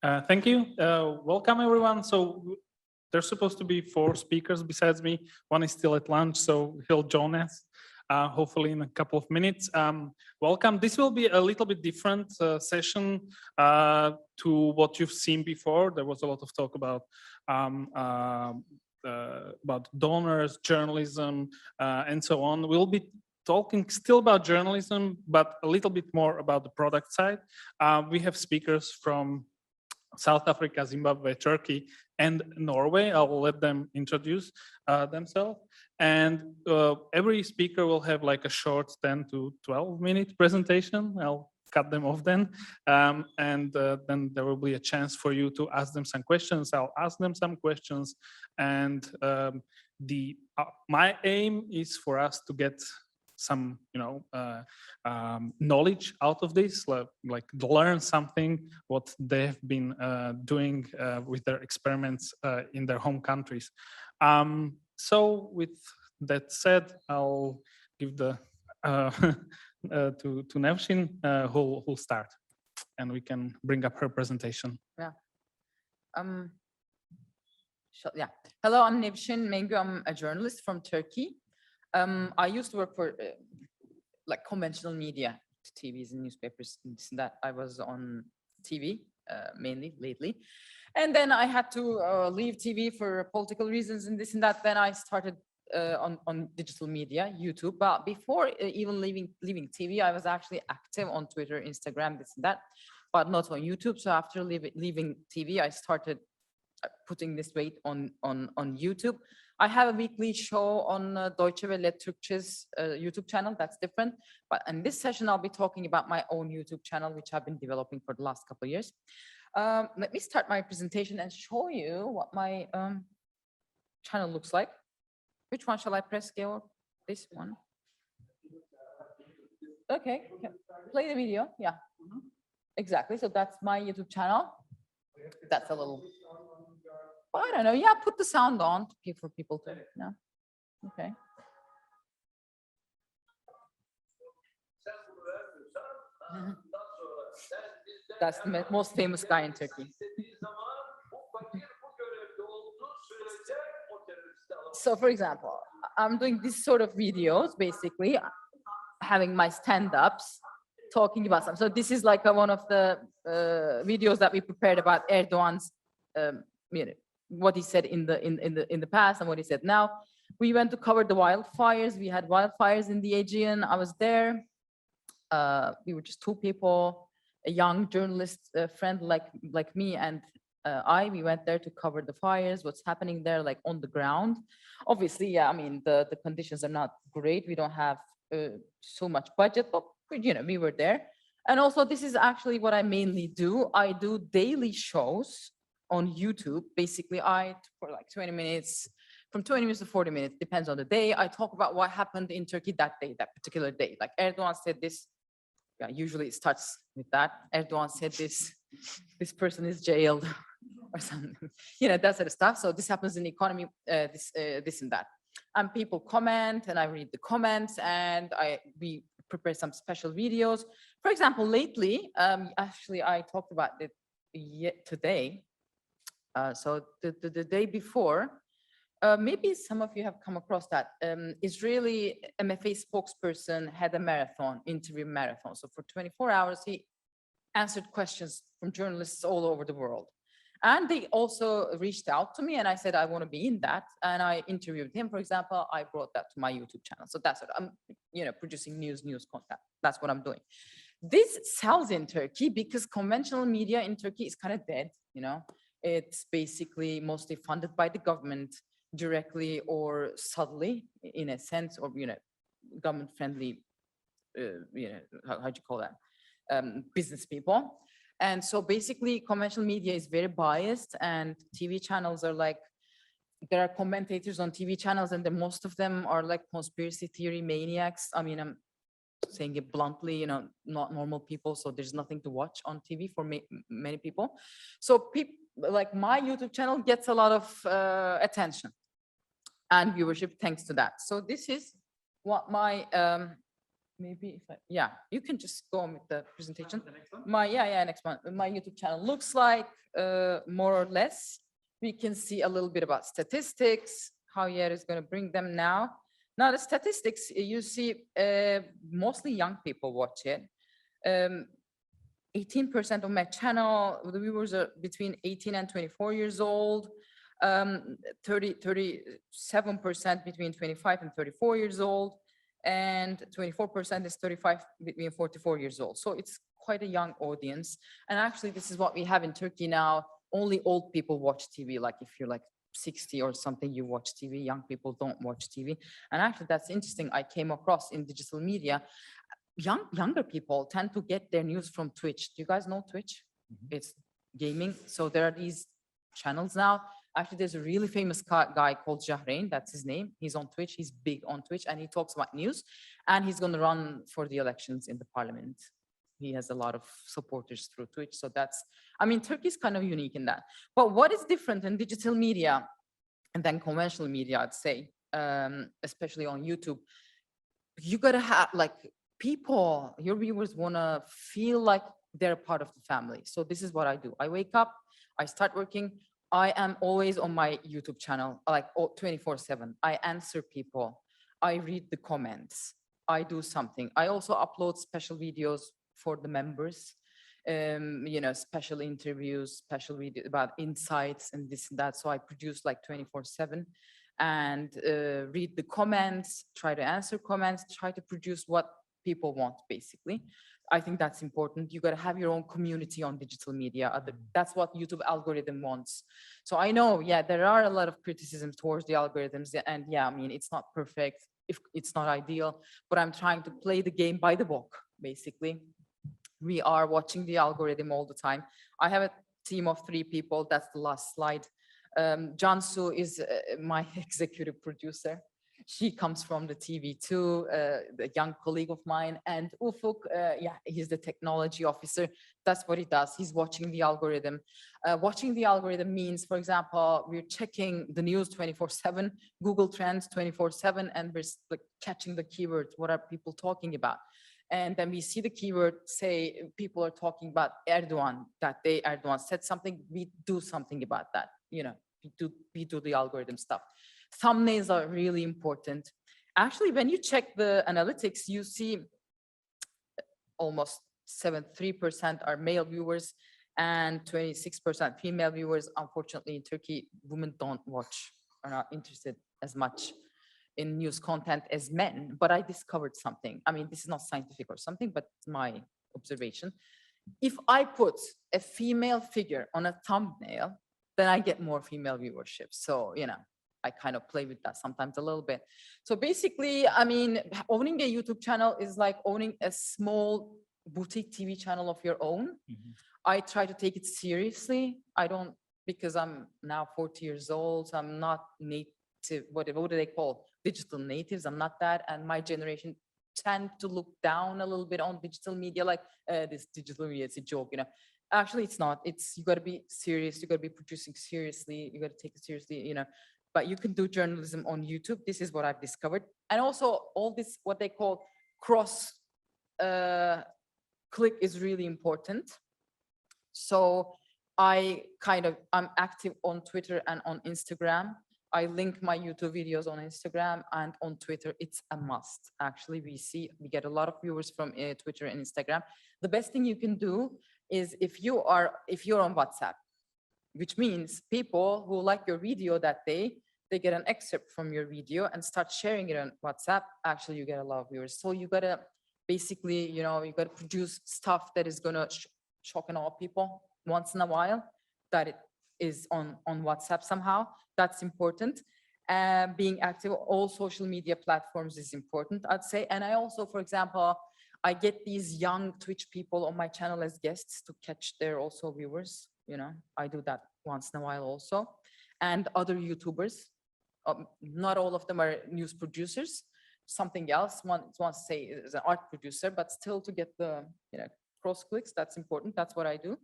Thank you. Welcome, everyone. So there's supposed to be 4 speakers besides me. One is still at lunch, so he'll join us hopefully in a couple of minutes. Welcome. This will be a little bit different session to what you've seen before. There was a lot of talk about donors, journalism, and so on. We'll be talking still about journalism, but a little bit more about the product side. We have speakers from South Africa, Zimbabwe, Turkey, and Norway. I'll let them introduce themselves. And every speaker will have like a short 10 to 12-minute presentation. I'll cut them off then. Then there will be a chance for you to ask them some questions. I'll ask them some questions. And my aim is for us to get some, knowledge out of this, like learn something what they've been doing with their experiments in their home countries. So with that said, I'll give the to Nevs who'll start, and we can bring up her presentation. Yeah. Hello, I'm Nevs Mengu. I'm a journalist from Turkey. I used to work for like conventional media, TVs and newspapers, and this and that. I was on TV mainly lately. And then I had to leave TV for political reasons and this and that. Then I started on digital media, YouTube. But before even leaving TV, I was actually active on Twitter, Instagram, this and that, but not on YouTube. So after leaving TV, I started putting this weight on YouTube. I have a weekly show on Deutsche Welle Türkçe's YouTube channel. That's different. But in this session, I'll be talking about my own YouTube channel, which I've been developing for the last couple of years. Let me start my presentation and show you what my channel looks like. Which one shall I press, Georg? This one. Okay, play the video. Yeah, exactly. So that's my YouTube channel. That's a little, I don't know. Yeah, put the sound on for people to know. Okay. That's the most famous guy in Turkey. So, for example, I'm doing this sort of videos, basically, having my stand-ups, talking about something. So this is like one of the videos that we prepared about Erdogan's, what he said in the past and what he said now. We went to cover the wildfires. We had wildfires in the Aegean. I was there. We were just 2 people, a young journalist friend like me and we went there to cover the fires, what's happening there, like on the ground. Obviously, yeah, I mean, the conditions are not great. We don't have so much budget, but we were there. And also, this is actually what I mainly do. I do daily shows on YouTube. Basically, for like 20 minutes, from 20 minutes to 40 minutes, depends on the day. I talk about what happened in Turkey that day, that particular day. Like Erdogan said this. Yeah, usually it starts with that. Erdogan said this. This person is jailed, or something. That sort of stuff. So this happens in the economy. This and that. And people comment, and I read the comments, and we prepare some special videos. For example, lately, actually, I talked about it today. So the day before, maybe some of you have come across that. Israeli MFA spokesperson had a interview marathon. So for 24 hours, he answered questions from journalists all over the world. And they also reached out to me, and I said, I want to be in that. And I interviewed him, for example. I brought that to my YouTube channel. So that's what I'm, producing news content. That's what I'm doing. This sells in Turkey because conventional media in Turkey is kind of dead, It's basically mostly funded by the government directly or subtly, in a sense, or, government-friendly, how'd you call that? Business people. And so basically conventional media is very biased, and TV channels are like, there are commentators on TV channels, and most of them are like conspiracy theory maniacs. I mean, I'm saying it bluntly, not normal people. So there's nothing to watch on TV for many people. So like my YouTube channel gets a lot of attention and viewership thanks to that. So this is what my maybe if yeah, you can just go on with the presentation. Next one. Next one. My YouTube channel looks like more or less. We can see a little bit about statistics, how Yer is going to bring them now. Now the statistics, you see mostly young people watch it. 18% of my channel, the viewers are between 18 and 24 years old. 37% between 25 and 34 years old. And 24% is 35 between 44 years old. So it's quite a young audience. And actually, this is what we have in Turkey now. Only old people watch TV. Like if you're like 60 or something, you watch TV. Young people don't watch TV. And actually, that's interesting. I came across in digital media, younger people tend to get their news from Twitch. Do you guys know Twitch? Mm-hmm. It's gaming. So there are these channels now. Actually, there's a really famous guy called Jahrein, that's his name. He's on Twitch, he's big on Twitch, and he talks about news. And he's gonna run for the elections in the parliament. He has a lot of supporters through Twitch. So that's, I mean, Turkey's kind of unique in that. But what is different in digital media and then conventional media, I'd say, especially on YouTube, you gotta have like people, your viewers wanna feel like they're part of the family. So this is what I do. I wake up, I start working, I am always on my YouTube channel, like 24/7. I answer people. I read the comments. I do something. I also upload special videos for the members, you know, special interviews, special video about insights and this and that. So I produce like 24/7 and read the comments, try to answer comments, try to produce what people want, basically. I think that's important. You got to have your own community on digital media. That's what YouTube algorithm wants. So I know, yeah, there are a lot of criticisms towards the algorithms. And yeah, I mean, it's not perfect, if it's not ideal, but I'm trying to play the game by the book, basically. We are watching the algorithm all the time. I have a team of 3 people. That's the last slide. Cansu is my executive producer. She comes from the TV too, a young colleague of mine, and Ufuk, yeah, he's the technology officer. That's what he does. He's watching the algorithm. Watching the algorithm means, for example, we're checking the news 24/7, Google Trends 24/7, and we're like catching the keywords. What are people talking about? And then we see the keyword, say people are talking about Erdogan, that day Erdogan said something, we do something about that. You know, we do the algorithm stuff. Thumbnails are really important. Actually, when you check the analytics, you see almost 73% are male viewers and 26% female viewers. Unfortunately, in Turkey, women don't watch, are not interested as much in news content as men. But I discovered something. I mean, this is not scientific or something, but it's my observation. If I put a female figure on a thumbnail, then I get more female viewership. So, you know, I kind of play with that sometimes a little bit. So basically, I mean, owning a YouTube channel is like owning a small boutique TV channel of your own. Mm-hmm. I try to take it seriously. I don't, because I'm now 40 years old, so I'm not native, what do they call digital natives? I'm not that. And my generation tend to look down a little bit on digital media, like this digital media, it's a joke, you know. Actually, it's not. It's, you got to be serious. You got to be producing seriously. You got to take it seriously, you know. But you can do journalism on YouTube. This is what I've discovered. And also all this, what they call cross click is really important. So I'm active on Twitter and on Instagram. I link my YouTube videos on Instagram and on Twitter. It's a must. Actually, we get a lot of viewers from Twitter and Instagram. The best thing you can do is if you're on WhatsApp, which means people who like your video that day, they get an excerpt from your video and start sharing it on WhatsApp. Actually, you get a lot of viewers. So you gotta basically, you know, you gotta produce stuff that is gonna shock and awe people once in a while, that it is on WhatsApp somehow. That's important. Being active, all social media platforms is important, I'd say. And I also, for example, I get these young Twitch people on my channel as guests to catch their also viewers. You know, I do that once in a while also. And other YouTubers, not all of them are news producers, something else. One say is an art producer, but still to get the, you know, cross clicks, that's important. That's what I do.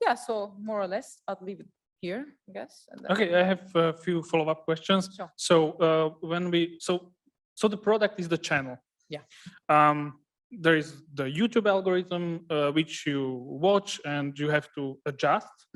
Yeah, so more or less, I'll leave it here, I guess. And then okay, I have a few follow-up questions. Sure. So so the product is the channel. Yeah. there is the YouTube algorithm which you watch and you have to adjust.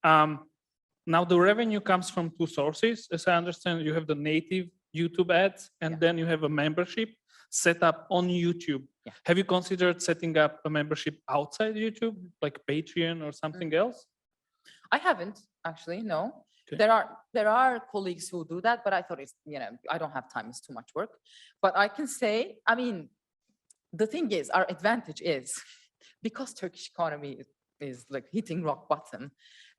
Now the revenue comes from two sources. As I understand, you have the native YouTube ads, and then you have a membership set up on YouTube. Have you considered setting up a membership outside YouTube, like Patreon or something else? I haven't actually, no. Okay. There are colleagues who do that, but I thought it's, I don't have time, it's too much work. But I can say, I mean, the thing is, our advantage is, because Turkish economy is like hitting rock bottom.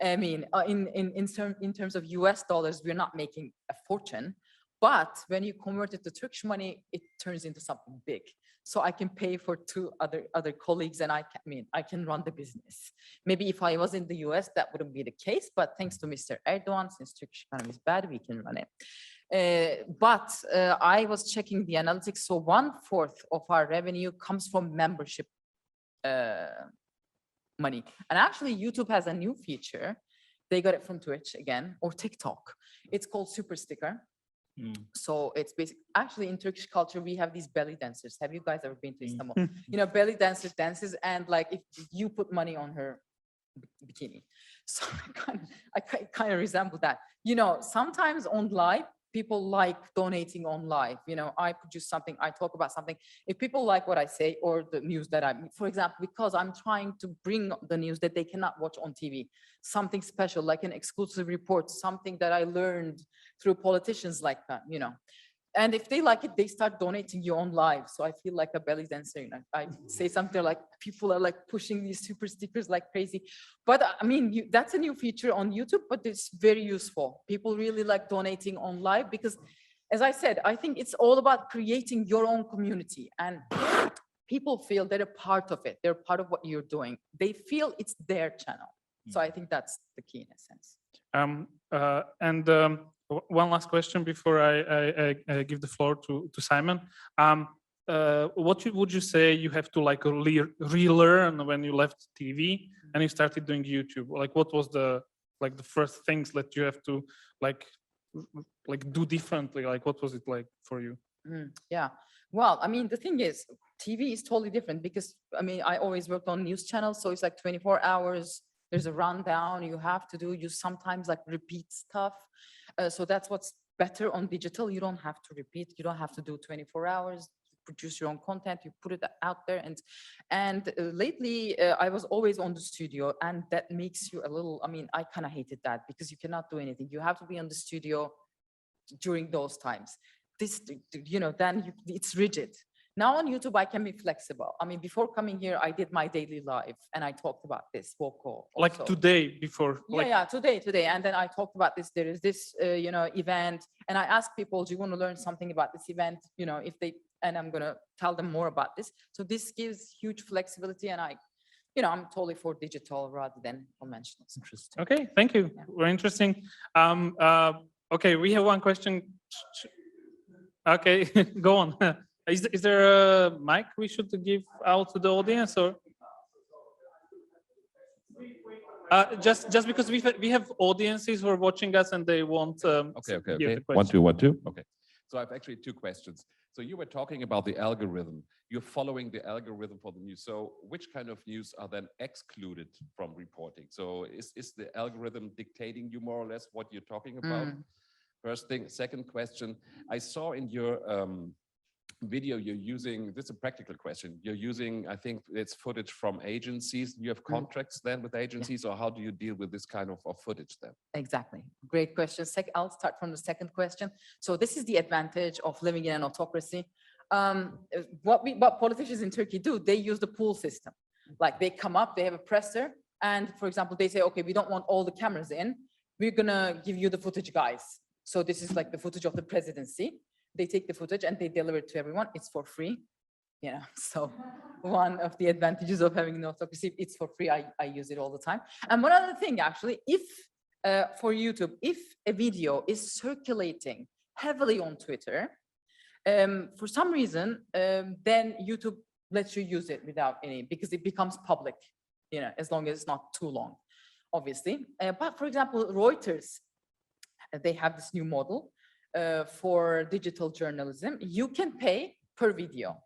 I mean, in terms of US dollars, we're not making a fortune, but when you convert it to Turkish money, it turns into something big. So I can pay for two other colleagues, and I can run the business. Maybe if I was in the US, that wouldn't be the case, but thanks to Mr. Erdogan, since Turkish economy is bad, we can run it. But I was checking the analytics. So 1/4 of our revenue comes from membership money. And actually YouTube has a new feature. They got it from Twitch again, or TikTok. It's called Super Sticker. So it's basically, actually in Turkish culture, we have these belly dancers. Have you guys ever been to Istanbul? Belly dancers dances, and like if you put money on her bikini. So I kind of resemble that. Sometimes on live, people like donating on live. I produce something, I talk about something. If people like what I say or the news that for example, because I'm trying to bring the news that they cannot watch on TV, something special, like an exclusive report, something that I learned through politicians like that, And if they like it, they start donating you on live. So I feel like a belly dancer. I say something like, people are like pushing these super stickers like crazy. But I mean, that's a new feature on YouTube, but it's very useful. People really like donating on live because, as I said, I think it's all about creating your own community, and people feel they're a part of it. They're part of what you're doing. They feel it's their channel. So I think that's the key in a sense. One last question before I give the floor to Simon. What would you say you have to like relearn when you left TV and you started doing YouTube? Like, what was the first things that you have to like do differently? Like, what was it like for you? Yeah. Well, I mean, the thing is, TV is totally different because I mean, I always worked on news channels, so it's like 24 hours. There's a rundown you have to do. You sometimes like repeat stuff. So that's what's better on digital. You don't have to repeat. You don't have to do 24 hours. You produce your own content. You put it out there. And lately, I was always on the studio, and that makes you a little. I mean, I kind of hated that because you cannot do anything. You have to be on the studio during those times. Then it's rigid. Now on YouTube, I can be flexible. I mean, before coming here, I did my daily live and I talked about this, IPIWoCo. Like today before? Yeah, today. And then I talked about this, there is this, event. And I asked people, do you want to learn something about this event? And I'm going to tell them more about this. So this gives huge flexibility, and I'm totally for digital rather than conventional. Interesting. Okay, thank you. Yeah. Very interesting. Okay, we have one question. Okay, go on. Is there a mic we should give out to the audience, or just because we have audiences who are watching us and they want okay. 1 2 1 2. Okay, so I have actually two questions. So you were talking about the algorithm. You're following the algorithm for the news. So which kind of news are then excluded from reporting? So is the algorithm dictating you more or less what you're talking about? First thing. Second question, I saw in your video you're using, this is a practical question, you're using, I think it's footage from agencies. You have contracts then with agencies, or how do you deal with this kind of footage then? Exactly, great question. I'll start from the second question. So this is the advantage of living in an autocracy. What politicians in Turkey do, they use the pool system. Like they come up, they have a presser, and for example, they say, okay, we don't want all the cameras in, we're gonna give you the footage, guys. So this is like the footage of the presidency. They take the footage and they deliver it to everyone. It's for free, So one of the advantages of having an autocracy, it's for free. I use it all the time. And one other thing, actually, if for YouTube, if a video is circulating heavily on Twitter, for some reason, then YouTube lets you use it without any, because it becomes public, as long as it's not too long, obviously. But for example, Reuters, they have this new model. For digital journalism, you can pay per video.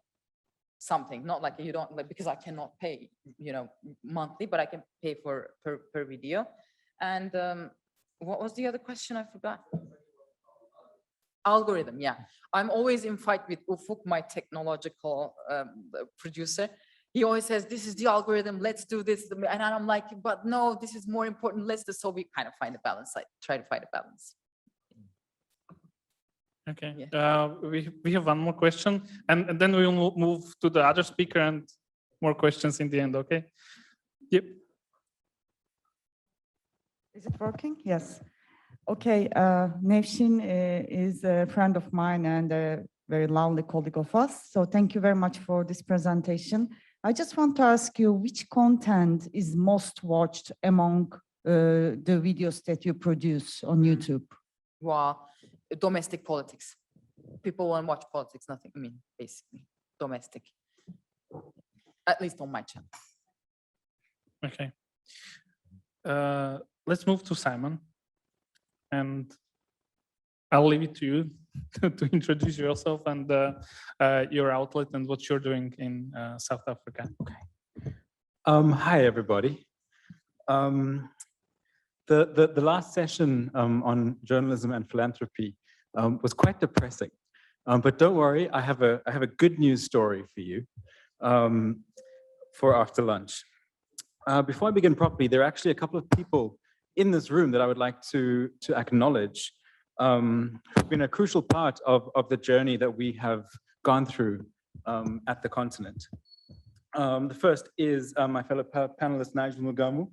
something, not like you don't, like, because I cannot pay, monthly, but I can pay per video. And what was the other question? I forgot. Algorithm, yeah. I'm always in fight with Ufuk, my technological producer. He always says, this is the algorithm, let's do this. And I'm like, but no, this is more important, let's do. So we kind of find a balance, like try to find a balance. Okay, Yeah. we have one more question, and then we will move to the other speaker and more questions in the end, okay? Yep. Is it working? Yes. Okay, Nevs is a friend of mine and a very lovely colleague of us. So thank you very much for this presentation. I just want to ask you, which content is most watched among the videos that you produce on YouTube? Wow, domestic politics. People want to watch politics, nothing, I mean, basically, domestic. At least on my channel. Okay. Let's move to Simon. And I'll leave it to you to introduce yourself and your outlet and what you're doing in South Africa. Okay. Hi, everybody. The last session on journalism and philanthropy was quite depressing. But don't worry, I have a good news story for you for after lunch. Before I begin properly, there are actually a couple of people in this room that I would like to acknowledge, who've been a crucial part of the journey that we have gone through at the continent. The first is my fellow panelist, Nigel Mugamu,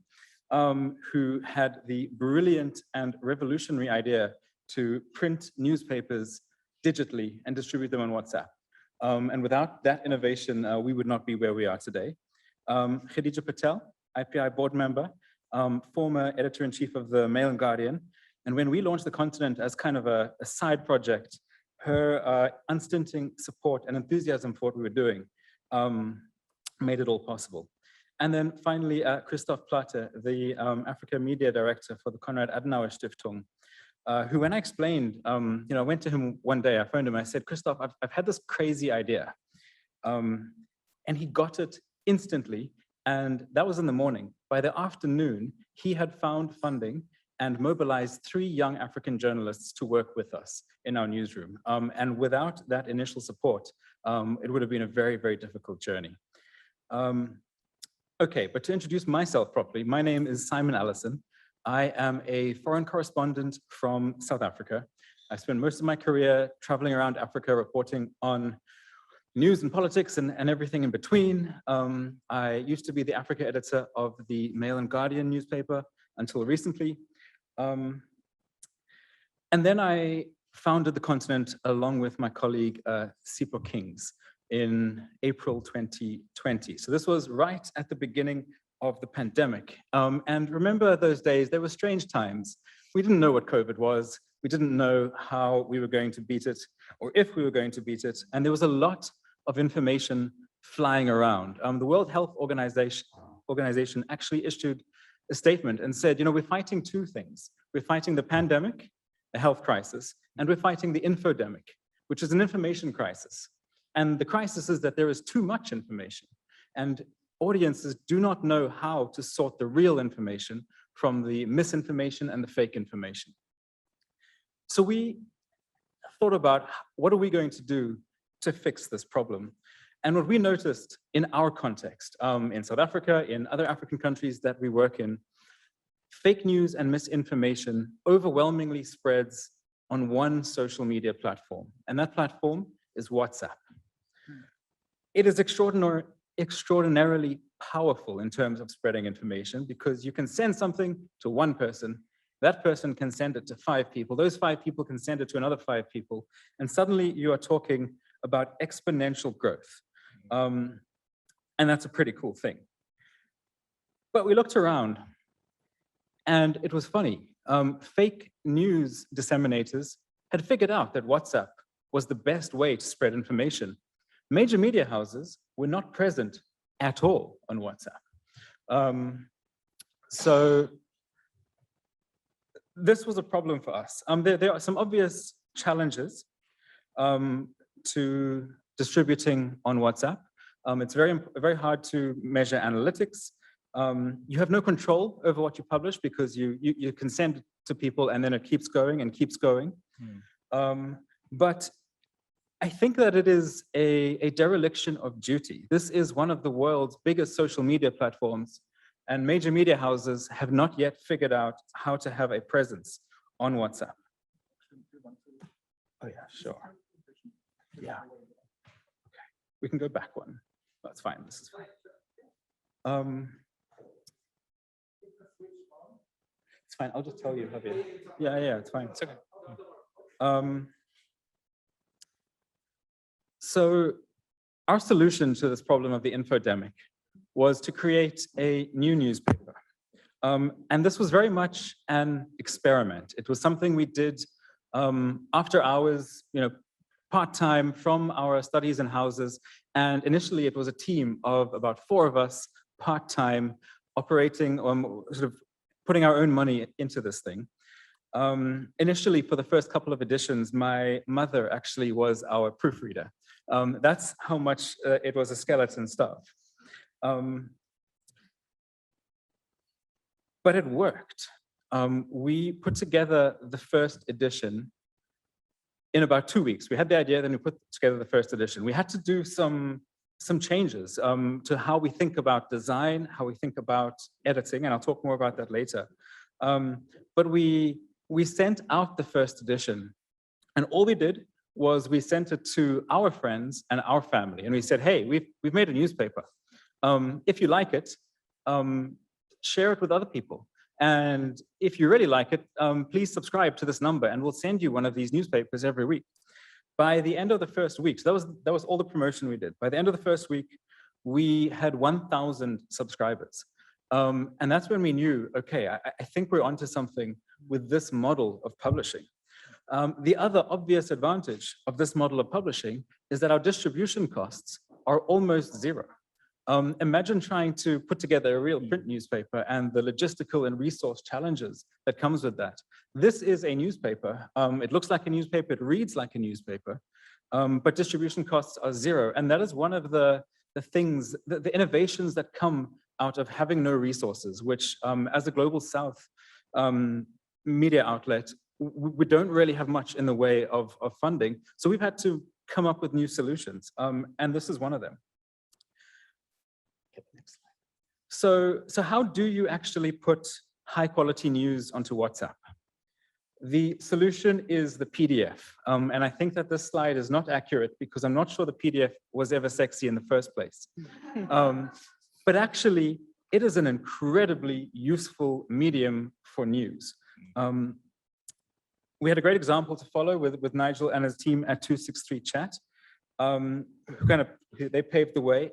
who had the brilliant and revolutionary idea to print newspapers digitally and distribute them on WhatsApp. And without that innovation, we would not be where we are today. Khadija Patel, IPI board member, former editor-in-chief of the Mail and Guardian. And when we launched the continent as kind of a side project, her unstinting support and enthusiasm for what we were doing made it all possible. And then finally, Christoph Platte, the Africa Media Director for the Konrad Adenauer Stiftung, who, when I explained, I went to him one day, I phoned him, I said, Christoph, I've had this crazy idea. And he got it instantly, and that was in the morning. By the afternoon, he had found funding and mobilized 3 young African journalists to work with us in our newsroom. And without that initial support, it would have been a very, very difficult journey. Okay, but to introduce myself properly, my name is Simon Allison. I am a foreign correspondent from South Africa. I spent most of my career traveling around Africa, reporting on news and politics and everything in between. I used to be the Africa editor of the Mail and Guardian newspaper until recently. And then I founded the continent along with my colleague, Sipho Kings, in April 2020. So this was right at the beginning of the pandemic. And remember those days, they were strange times. We didn't know what COVID was. We didn't know how we were going to beat it or if we were going to beat it. And there was a lot of information flying around. The World Health Organization actually issued a statement and said, we're fighting 2 things. We're fighting the pandemic, a health crisis, and we're fighting the infodemic, which is an information crisis. And the crisis is that there is too much information, and audiences do not know how to sort the real information from the misinformation and the fake information. So we thought about, what are we going to do to fix this problem? And what we noticed in our context, in South Africa, in other African countries that we work in, fake news and misinformation overwhelmingly spreads on one social media platform, and that platform is WhatsApp. It is extraordinarily powerful in terms of spreading information, because you can send something to one person, that person can send it to 5 people, those 5 people can send it to another 5 people, and suddenly you are talking about exponential growth. And that's a pretty cool thing. But we looked around, and it was funny. Fake news disseminators had figured out that WhatsApp was the best way to spread information. Major media houses were not present at all on WhatsApp. So this was a problem for us. There are some obvious challenges to distributing on WhatsApp. It's very hard to measure analytics. You have no control over what you publish because you can send it to people and then it keeps going and keeps going. But I think that it is a dereliction of duty. This is one of the world's biggest social media platforms, and major media houses have not yet figured out how to have a presence on WhatsApp. Oh yeah, sure. Yeah. Okay. We can go back one. That's fine. This is fine. It's fine. I'll just tell you, Javier. Yeah, it's fine. It's okay. So our solution to this problem of the infodemic was to create a new newspaper. And this was very much an experiment. It was something we did after hours, part-time from our studies in houses. And initially it was a team of about 4 of us, part-time, operating, sort of putting our own money into this thing. Initially, for the first couple of editions, my mother actually was our proofreader. That's how much it was a skeleton staff. But it worked. We put together the first edition in about 2 weeks. We had the idea, then we put together the first edition. We had to do some changes to how we think about design, how we think about editing, and I'll talk more about that later. But we sent out the first edition, and all we did was we sent it to our friends and our family, and we said, hey, we've made a newspaper. If you like it, share it with other people. And if you really like it, please subscribe to this number and we'll send you one of these newspapers every week. By the end of the first week, so that was all the promotion we did. By the end of the first week, we had 1,000 subscribers. And that's when we knew, okay, I think we're onto something with this model of publishing. The other obvious advantage of this model of publishing is that our distribution costs are almost zero. Imagine trying to put together a real print newspaper and the logistical and resource challenges that comes with that. This is a newspaper. It looks like a newspaper, it reads like a newspaper, but distribution costs are zero. And that is one of the things, the innovations that come out of having no resources, which as a Global South media outlet, we don't really have much in the way of funding. So we've had to come up with new solutions. And this is one of them. So how do you actually put high quality news onto WhatsApp? The solution is the PDF. And I think that this slide is not accurate because I'm not sure the PDF was ever sexy in the first place. But actually, it is an incredibly useful medium for news. We had a great example to follow with Nigel and his team at 263 Chat. They paved the way.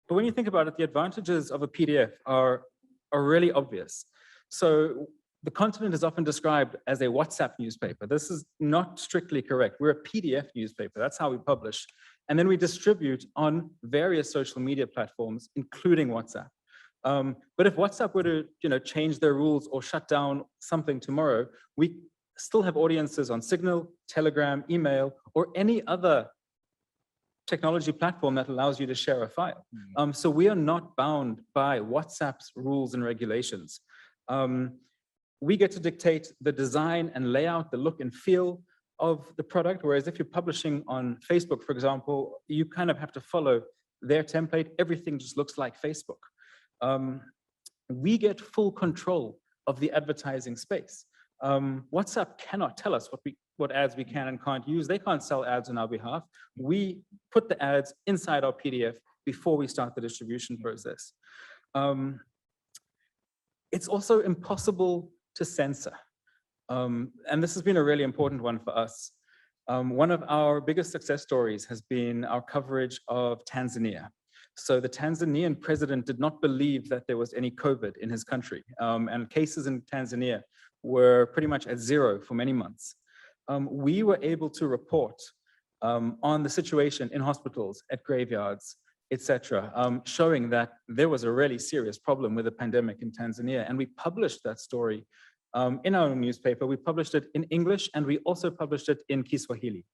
But when you think about it, the advantages of a PDF are really obvious. So the continent is often described as a WhatsApp newspaper. This is not strictly correct. We're a PDF newspaper. That's how we publish. And then we distribute on various social media platforms, including WhatsApp. But if WhatsApp were to change their rules or shut down something tomorrow, we still have audiences on Signal, Telegram, email, or any other technology platform that allows you to share a file. So we are not bound by WhatsApp's rules and regulations. We get to dictate the design and layout, the look and feel of the product, whereas if you're publishing on Facebook, for example, you kind of have to follow their template. Everything just looks like Facebook. We get full control of the advertising space. WhatsApp cannot tell us what ads we can and can't use. They can't sell ads on our behalf. We put the ads inside our PDF before we start the distribution process. It's also impossible to censor. And this has been a really important one for us. One of our biggest success stories has been our coverage of Tanzania. So the Tanzanian president did not believe that there was any COVID in his country. And cases in Tanzania were pretty much at zero for many months. We were able to report on the situation in hospitals, at graveyards, etc., showing that there was a really serious problem with the pandemic in Tanzania. And we published that story in our newspaper. We published it in English and we also published it in Kiswahili.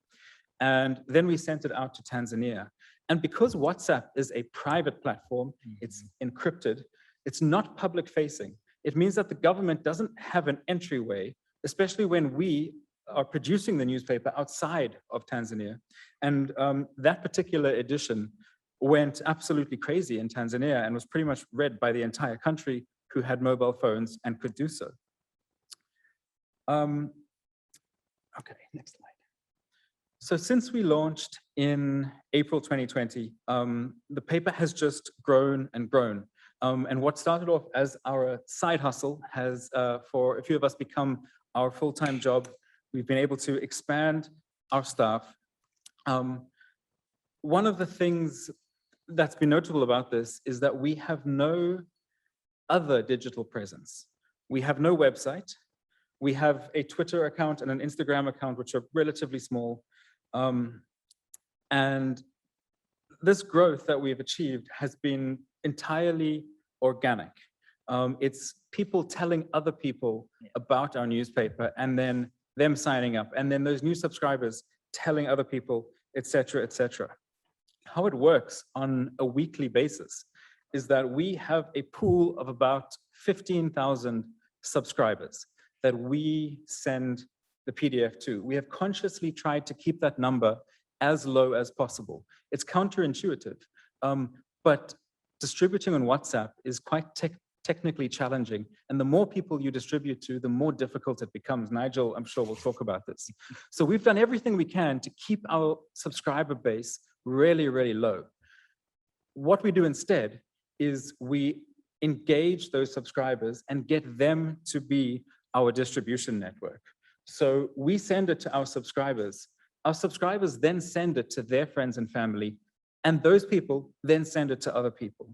and then we sent it out to Tanzania. And because WhatsApp is a private platform, it's encrypted, it's not public facing. It means that the government doesn't have an entryway, especially when we are producing the newspaper outside of Tanzania. And that particular edition went absolutely crazy in Tanzania and was pretty much read by the entire country who had mobile phones and could do so. Okay, next slide. So since we launched in April 2020, the paper has just grown and grown. And what started off as our side hustle has, for a few of us, become our full-time job. We've been able to expand our staff. One of the things that's been notable about this is that we have no other digital presence. We have no website. We have a Twitter account and an Instagram account, which are relatively small. And this growth that we've achieved has been entirely organic. It's people telling other people about our newspaper and then them signing up, and then those new subscribers telling other people, et cetera, et cetera. How it works on a weekly basis is that we have a pool of about 15,000 subscribers that we send the PDF to. We have consciously tried to keep that number as low as possible. It's counterintuitive, but distributing on WhatsApp is quite technically challenging. And the more people you distribute to, the more difficult it becomes. Nigel, I'm sure, will talk about this. So we've done everything we can to keep our subscriber base really, really low. What we do instead is we engage those subscribers and get them to be our distribution network. So we send it to our subscribers. Our subscribers then send it to their friends and family, and those people then send it to other people.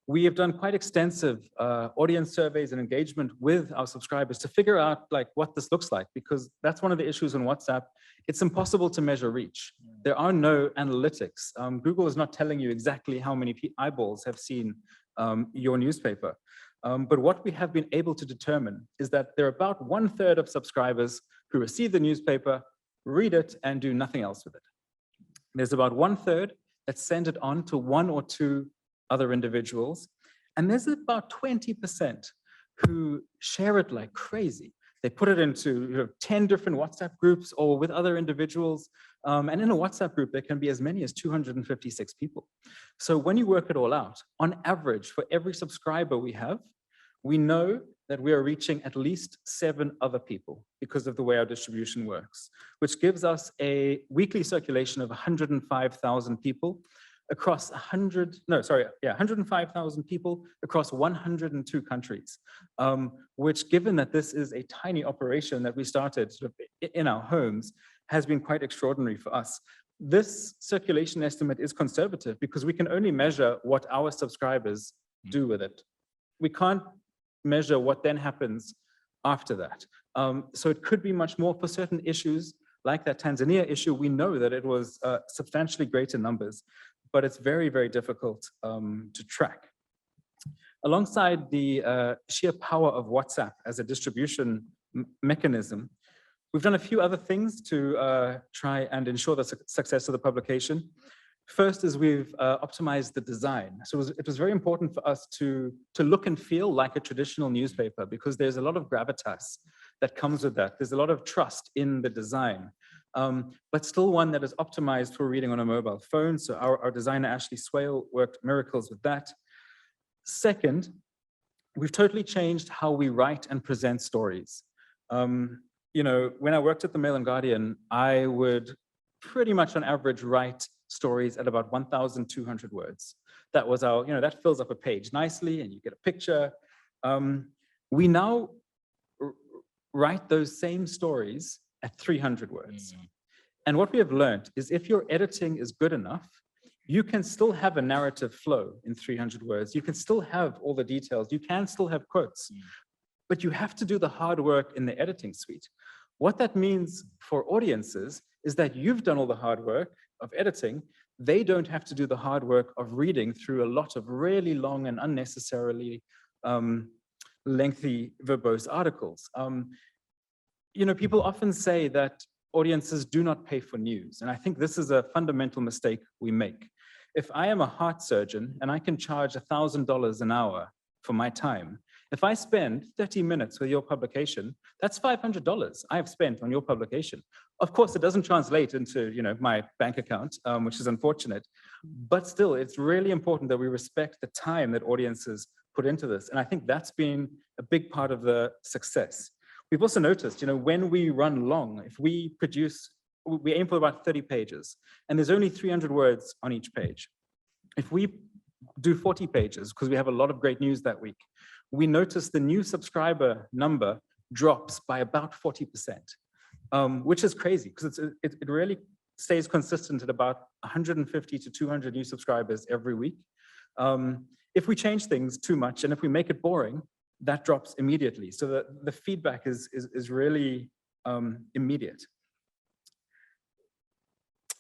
We have done quite extensive audience surveys and engagement with our subscribers to figure out what this looks like, because that's one of the issues on WhatsApp. It's impossible to measure reach. There are no analytics. Google is not telling you exactly how many eyeballs have seen your newspaper. But what we have been able to determine is that there are about 1/3 of subscribers who receive the newspaper, read it, and do nothing else with it. There's about 1/3 that send it on to 1 or 2 other individuals. And there's about 20% who share it like crazy. They put it into 10 different WhatsApp groups or with other individuals. And in a WhatsApp group, there can be as many as 256 people. So when you work it all out, on average, for every subscriber we have, we know that we are reaching at least 7 other people because of the way our distribution works, which gives us a weekly circulation of 105,000 people across 105,000 people across 102 countries, which, given that this is a tiny operation that we started sort of in our homes, has been quite extraordinary for us. This circulation estimate is conservative because we can only measure what our subscribers do with it. We can't measure what then happens after that. So it could be much more for certain issues, like that Tanzania issue. We know that it was substantially greater numbers, but it's very, very difficult to track. Alongside the sheer power of WhatsApp as a distribution mechanism, we've done a few other things to try and ensure the success of the publication. First is we've optimized the design. So it was very important for us to look and feel like a traditional newspaper, because there's a lot of gravitas that comes with that. There's a lot of trust in the design, but still one that is optimized for reading on a mobile phone. So our designer, Ashley Swale, worked miracles with that. Second, we've totally changed how we write and present stories. When I worked at the Mail and Guardian, I would pretty much on average write stories at about 1,200 words. That was our, that fills up a page nicely and you get a picture. We now write those same stories at 300 words. And what we have learned is if your editing is good enough, you can still have a narrative flow in 300 words. You can still have all the details. You can still have quotes, but you have to do the hard work in the editing suite. What that means for audiences is that you've done all the hard work of editing. They don't have to do the hard work of reading through a lot of really long and unnecessarily lengthy verbose articles. People often say that audiences do not pay for news. And I think this is a fundamental mistake we make. If I am a heart surgeon and I can charge $1,000 an hour for my time, if I spend 30 minutes with your publication, that's $500 I have spent on your publication. Of course, it doesn't translate into, my bank account, which is unfortunate, but still, it's really important that we respect the time that audiences put into this. And I think that's been a big part of the success. We've also noticed, when we run long, if we aim for about 30 pages, and there's only 300 words on each page. If we do 40 pages, because we have a lot of great news that week, we notice the new subscriber number drops by about 40%, which is crazy, because it really stays consistent at about 150 to 200 new subscribers every week. If we change things too much, and if we make it boring, that drops immediately. So the feedback is really immediate.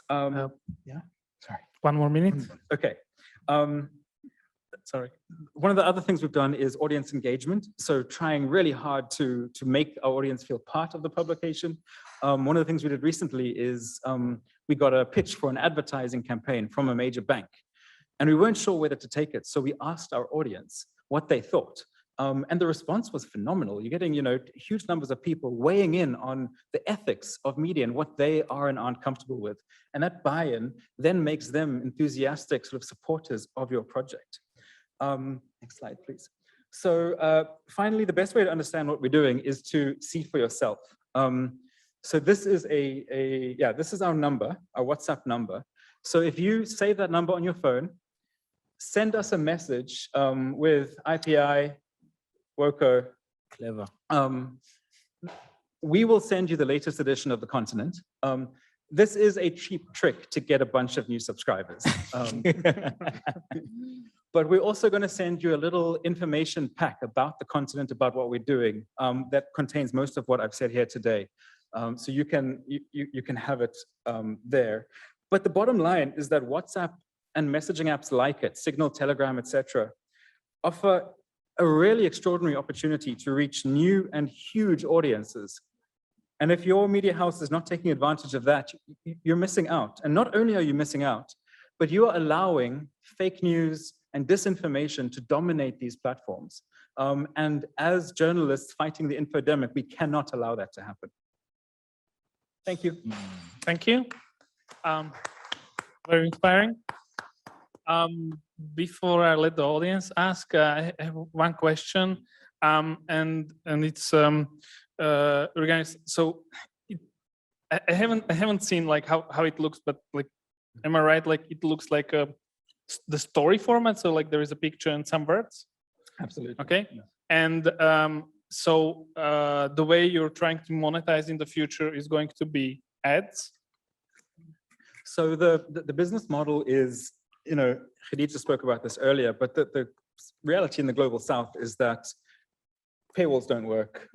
Yeah, sorry. 1 more minute. Okay. Sorry. One of the other things we've done is audience engagement. So trying really hard to make our audience feel part of the publication. One of the things we did recently is we got a pitch for an advertising campaign from a major bank, and we weren't sure whether to take it. So we asked our audience what they thought. And the response was phenomenal. You're getting, huge numbers of people weighing in on the ethics of media and what they are and aren't comfortable with. And that buy-in then makes them enthusiastic sort of supporters of your project. Next slide, please. So finally, the best way to understand what we're doing is to see for yourself. So this is this is our number, our WhatsApp number. So if you save that number on your phone, send us a message with IPIWoCo. Clever. We will send you the latest edition of The Continent. This is a cheap trick to get a bunch of new subscribers. But we're also going to send you a little information pack about The Continent, about what we're doing, that contains most of what I've said here today. So you can have it there. But the bottom line is that WhatsApp and messaging apps like it, Signal, Telegram, etc., offer a really extraordinary opportunity to reach new and huge audiences. And if your media house is not taking advantage of that, you're missing out. And not only are you missing out, but you are allowing fake news and disinformation to dominate these platforms. And as journalists fighting the infodemic, we cannot allow that to happen. Thank you. Thank you. Very inspiring. Before I let the audience ask, I have one question, and it's regarding. So I haven't seen like how it looks, but like, am I right? Like it looks like the story format. So like there is a picture and some words. Absolutely. Okay. Yeah. And so the way you're trying to monetize in the future is going to be ads. So the business model is, Khadija spoke about this earlier, but the reality in the global south is that paywalls don't work,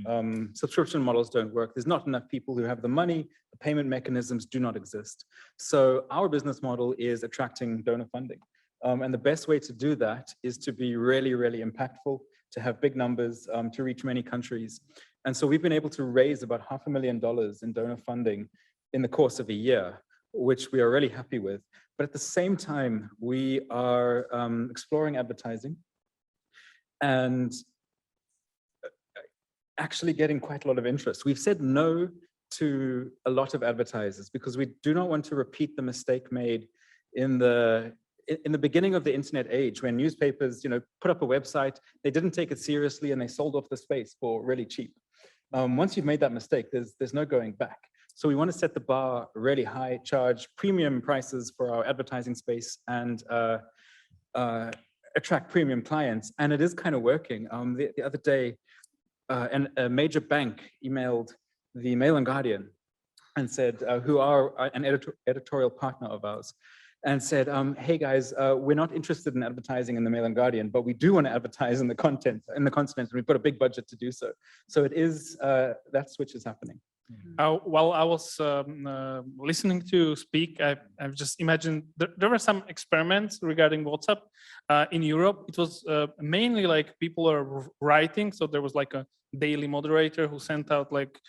subscription models don't work. There's not enough people who have the money, the payment mechanisms do not exist. So our business model is attracting donor funding. And the best way to do that is to be really, really impactful, to have big numbers, to reach many countries. And so we've been able to raise about $500,000 in donor funding in the course of a year, which we are really happy with. But at the same time, we are exploring advertising and actually getting quite a lot of interest. We've said no to a lot of advertisers because we do not want to repeat the mistake made in the beginning of the internet age, when newspapers, put up a website, they didn't take it seriously and they sold off the space for really cheap. Once you've made that mistake, there's no going back. So we want to set the bar really high, charge premium prices for our advertising space, and attract premium clients. And it is kind of working. The other day, a major bank emailed the Mail and Guardian and said, who are an editorial partner of ours, and said, hey guys, we're not interested in advertising in the Mail and Guardian, but we do want to advertise in the Continent, and we've got a big budget to do so. So it is, that switch is happening. While I was listening to speak, I've just imagined there were some experiments regarding WhatsApp in Europe. It was mainly like people are writing. So there was like a daily moderator who sent out like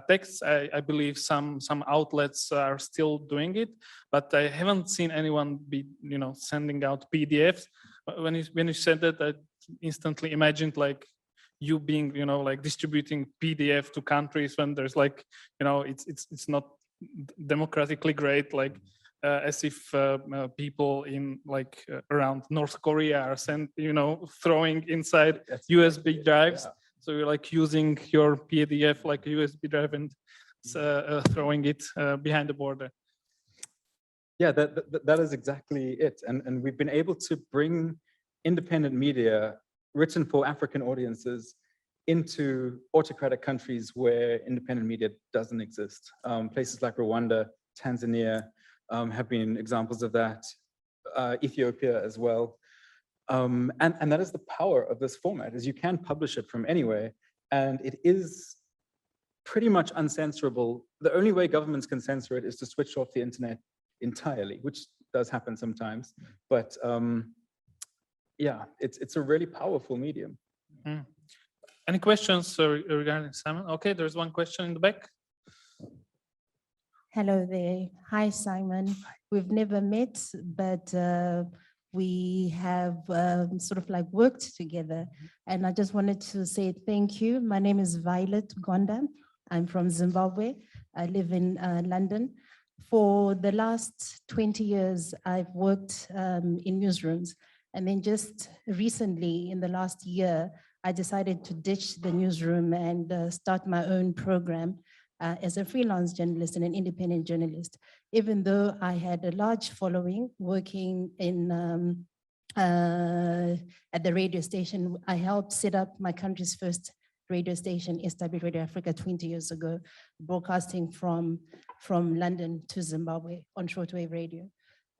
texts. I believe some outlets are still doing it, but I haven't seen anyone be, sending out PDFs. When you said that, I instantly imagined like you being, like distributing PDF to countries when there's like, it's not democratically great, like as if people in like around North Korea are throwing inside USB drives. Yeah. So you're like using your PDF like a USB drive and throwing it behind the border. Yeah, that is exactly it. And we've been able to bring independent media written for African audiences into autocratic countries where independent media doesn't exist. Places like Rwanda, Tanzania have been examples of that, Ethiopia as well. And that is the power of this format, is you can publish it from anywhere, and it is pretty much uncensorable. The only way governments can censor it is to switch off the internet entirely, which does happen sometimes. But yeah, it's a really powerful medium. Mm. Any questions regarding Simon? Okay, there's one question in the back. Hello there. Hi, Simon. We've never met, but we have sort of like worked together. And I just wanted to say thank you. My name is Violet Gonda. I'm from Zimbabwe. I live in London. For the last 20 years, I've worked in newsrooms. And then just recently, in the last year, I decided to ditch the newsroom and start my own program as a freelance journalist and an independent journalist. Even though I had a large following working in at the radio station, I helped set up my country's first radio station, SW Radio Africa, 20 years ago, broadcasting from London to Zimbabwe on shortwave radio.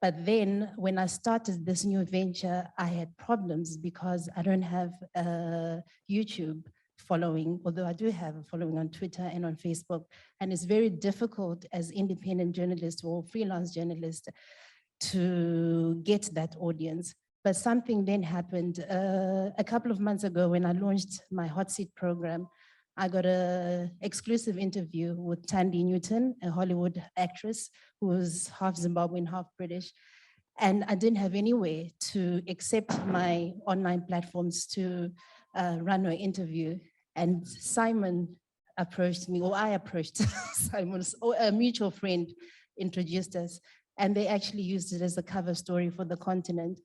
But then when I started this new venture, I had problems because I don't have a YouTube following, although I do have a following on Twitter and on Facebook. And it's very difficult as independent journalists or freelance journalists to get that audience. But something then happened a couple of months ago when I launched my Hot Seat program. I got an exclusive interview with Tandy Newton, a Hollywood actress who's half Zimbabwean, half British. And I didn't have any way to accept my online platforms to run her interview. And Simon approached me, or I approached Simon, a mutual friend introduced us. And they actually used it as a cover story for The Continent.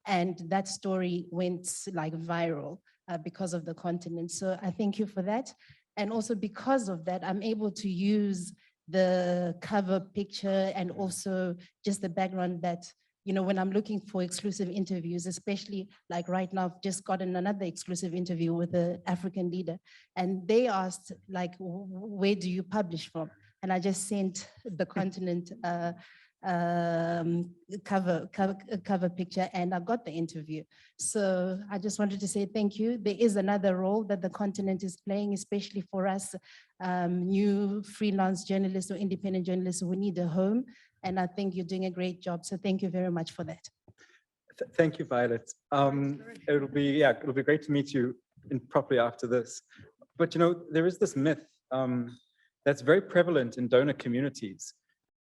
And that story went like viral because of The Continent. So I thank you for that. And also because of that, I'm able to use the cover picture and also just the background that, you know, when I'm looking for exclusive interviews, especially like right now, I've just gotten another exclusive interview with an African leader. And they asked like, where do you publish from? And I just sent The Continent cover picture and I got the interview. So I just wanted to say thank you. There is another role that The Continent is playing, especially for us new freelance journalists or independent journalists who need a home. And I think you're doing a great job. So thank you very much for that. Thank you, Violet. It'll be great to meet you properly after this. But you know, there is this myth that's very prevalent in donor communities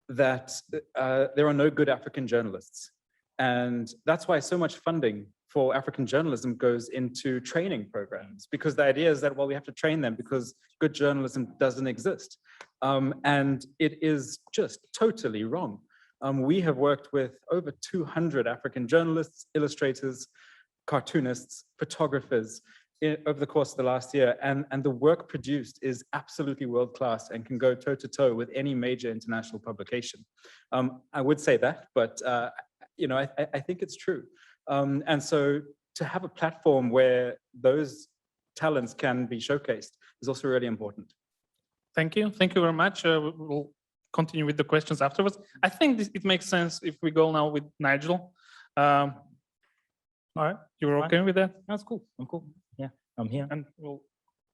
that there are no good African journalists. And that's why so much funding for African journalism goes into training programs, because the idea is that, well, we have to train them because good journalism doesn't exist. And it is just totally wrong. We have worked with over 200 African journalists, illustrators, cartoonists, photographers over the course of the last year, and the work produced is absolutely world-class and can go toe-to-toe with any major international publication. I would say that, but you know, I think it's true. And so to have a platform where those talents can be showcased is also really important. Thank you very much. We'll continue with the questions afterwards. I think it makes sense if we go now with Nigel. All right, you were okay with that? That's cool. I'm cool. Yeah, I'm here. And we'll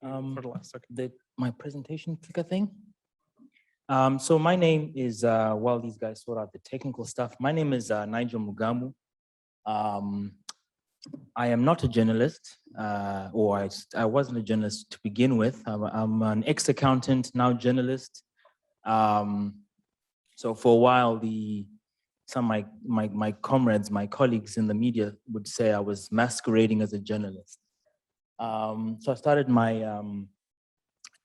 for the last second. My presentation clicker thing. So my name is, while these guys sort out the technical stuff, my name is Nigel Mugamu. I am not a journalist, or I wasn't a journalist to begin with. I'm an ex-accountant, now journalist. So for a while, some of my comrades, my colleagues in the media would say I was masquerading as a journalist. So I started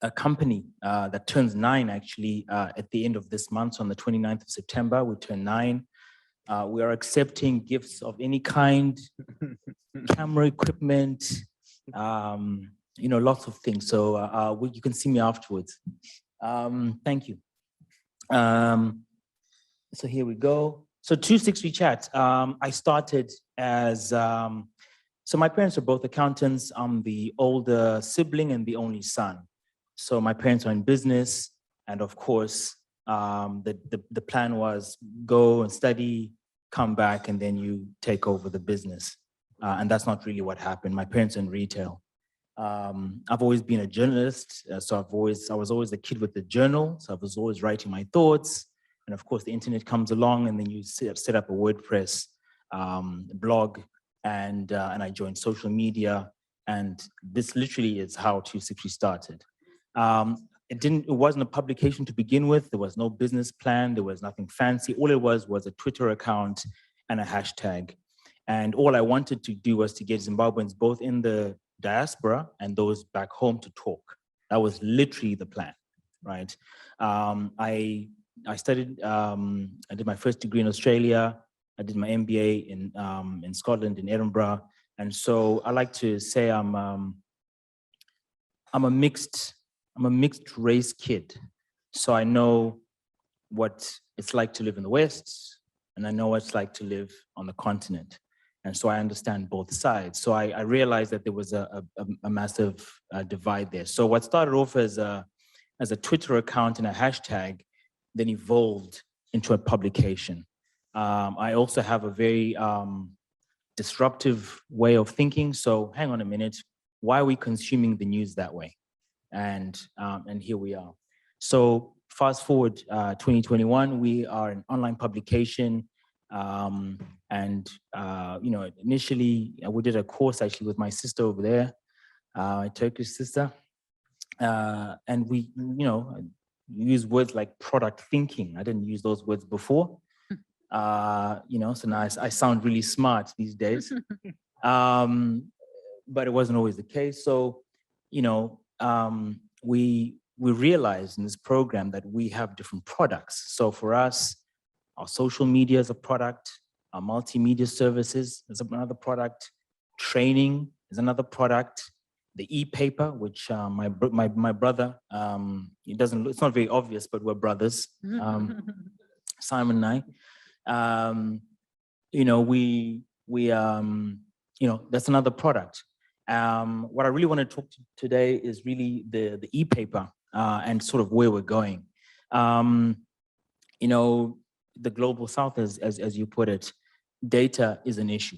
a company that turns 9 actually at the end of this month. So on the 29th of September, we turn 9. We are accepting gifts of any kind, camera equipment, lots of things. So you can see me afterwards. Thank you. So here we go. So 263 Chat. I started as, so my parents are both accountants. I'm the older sibling and the only son. So my parents are in business. And of course, the plan was go and study, come back, and then you take over the business. And that's not really what happened. My parents are in retail. I've always been a journalist. So I was always a kid with the journal. So I was always writing my thoughts. And of course, the internet comes along, and then you set up a WordPress blog, and I joined social media. And this literally is how 263 started. It wasn't a publication to begin with. There was no business plan. There was nothing fancy. All it was a Twitter account and a hashtag. And all I wanted to do was to get Zimbabweans both in the diaspora and those back home to talk. That was literally the plan, right? I studied, I did my first degree in Australia. I did my MBA in Scotland, in Edinburgh. And so I like to say I'm a mixed race kid. So I know what it's like to live in the West, and I know what it's like to live on the continent. And so I understand both sides. So I realized that there was a massive divide there. So what started off as a Twitter account and a hashtag then evolved into a publication. I also have a very disruptive way of thinking. So hang on a minute, why are we consuming the news that way? And here we are. So fast forward 2021, we are an online publication. Initially we did a course actually with my sister over there, my Turkish sister. And we, use words like product thinking. I didn't use those words before. So now I sound really smart these days. But it wasn't always the case. So, we realized in this program that we have different products. So for us, our social media is a product, our multimedia services is another product, training is another product, the e-paper, which my brother, it's not very obvious, but we're brothers, Simon and I. That's another product. What I really want to talk to today is really the e-paper and sort of where we're going. The global south, as you put it, data is an issue,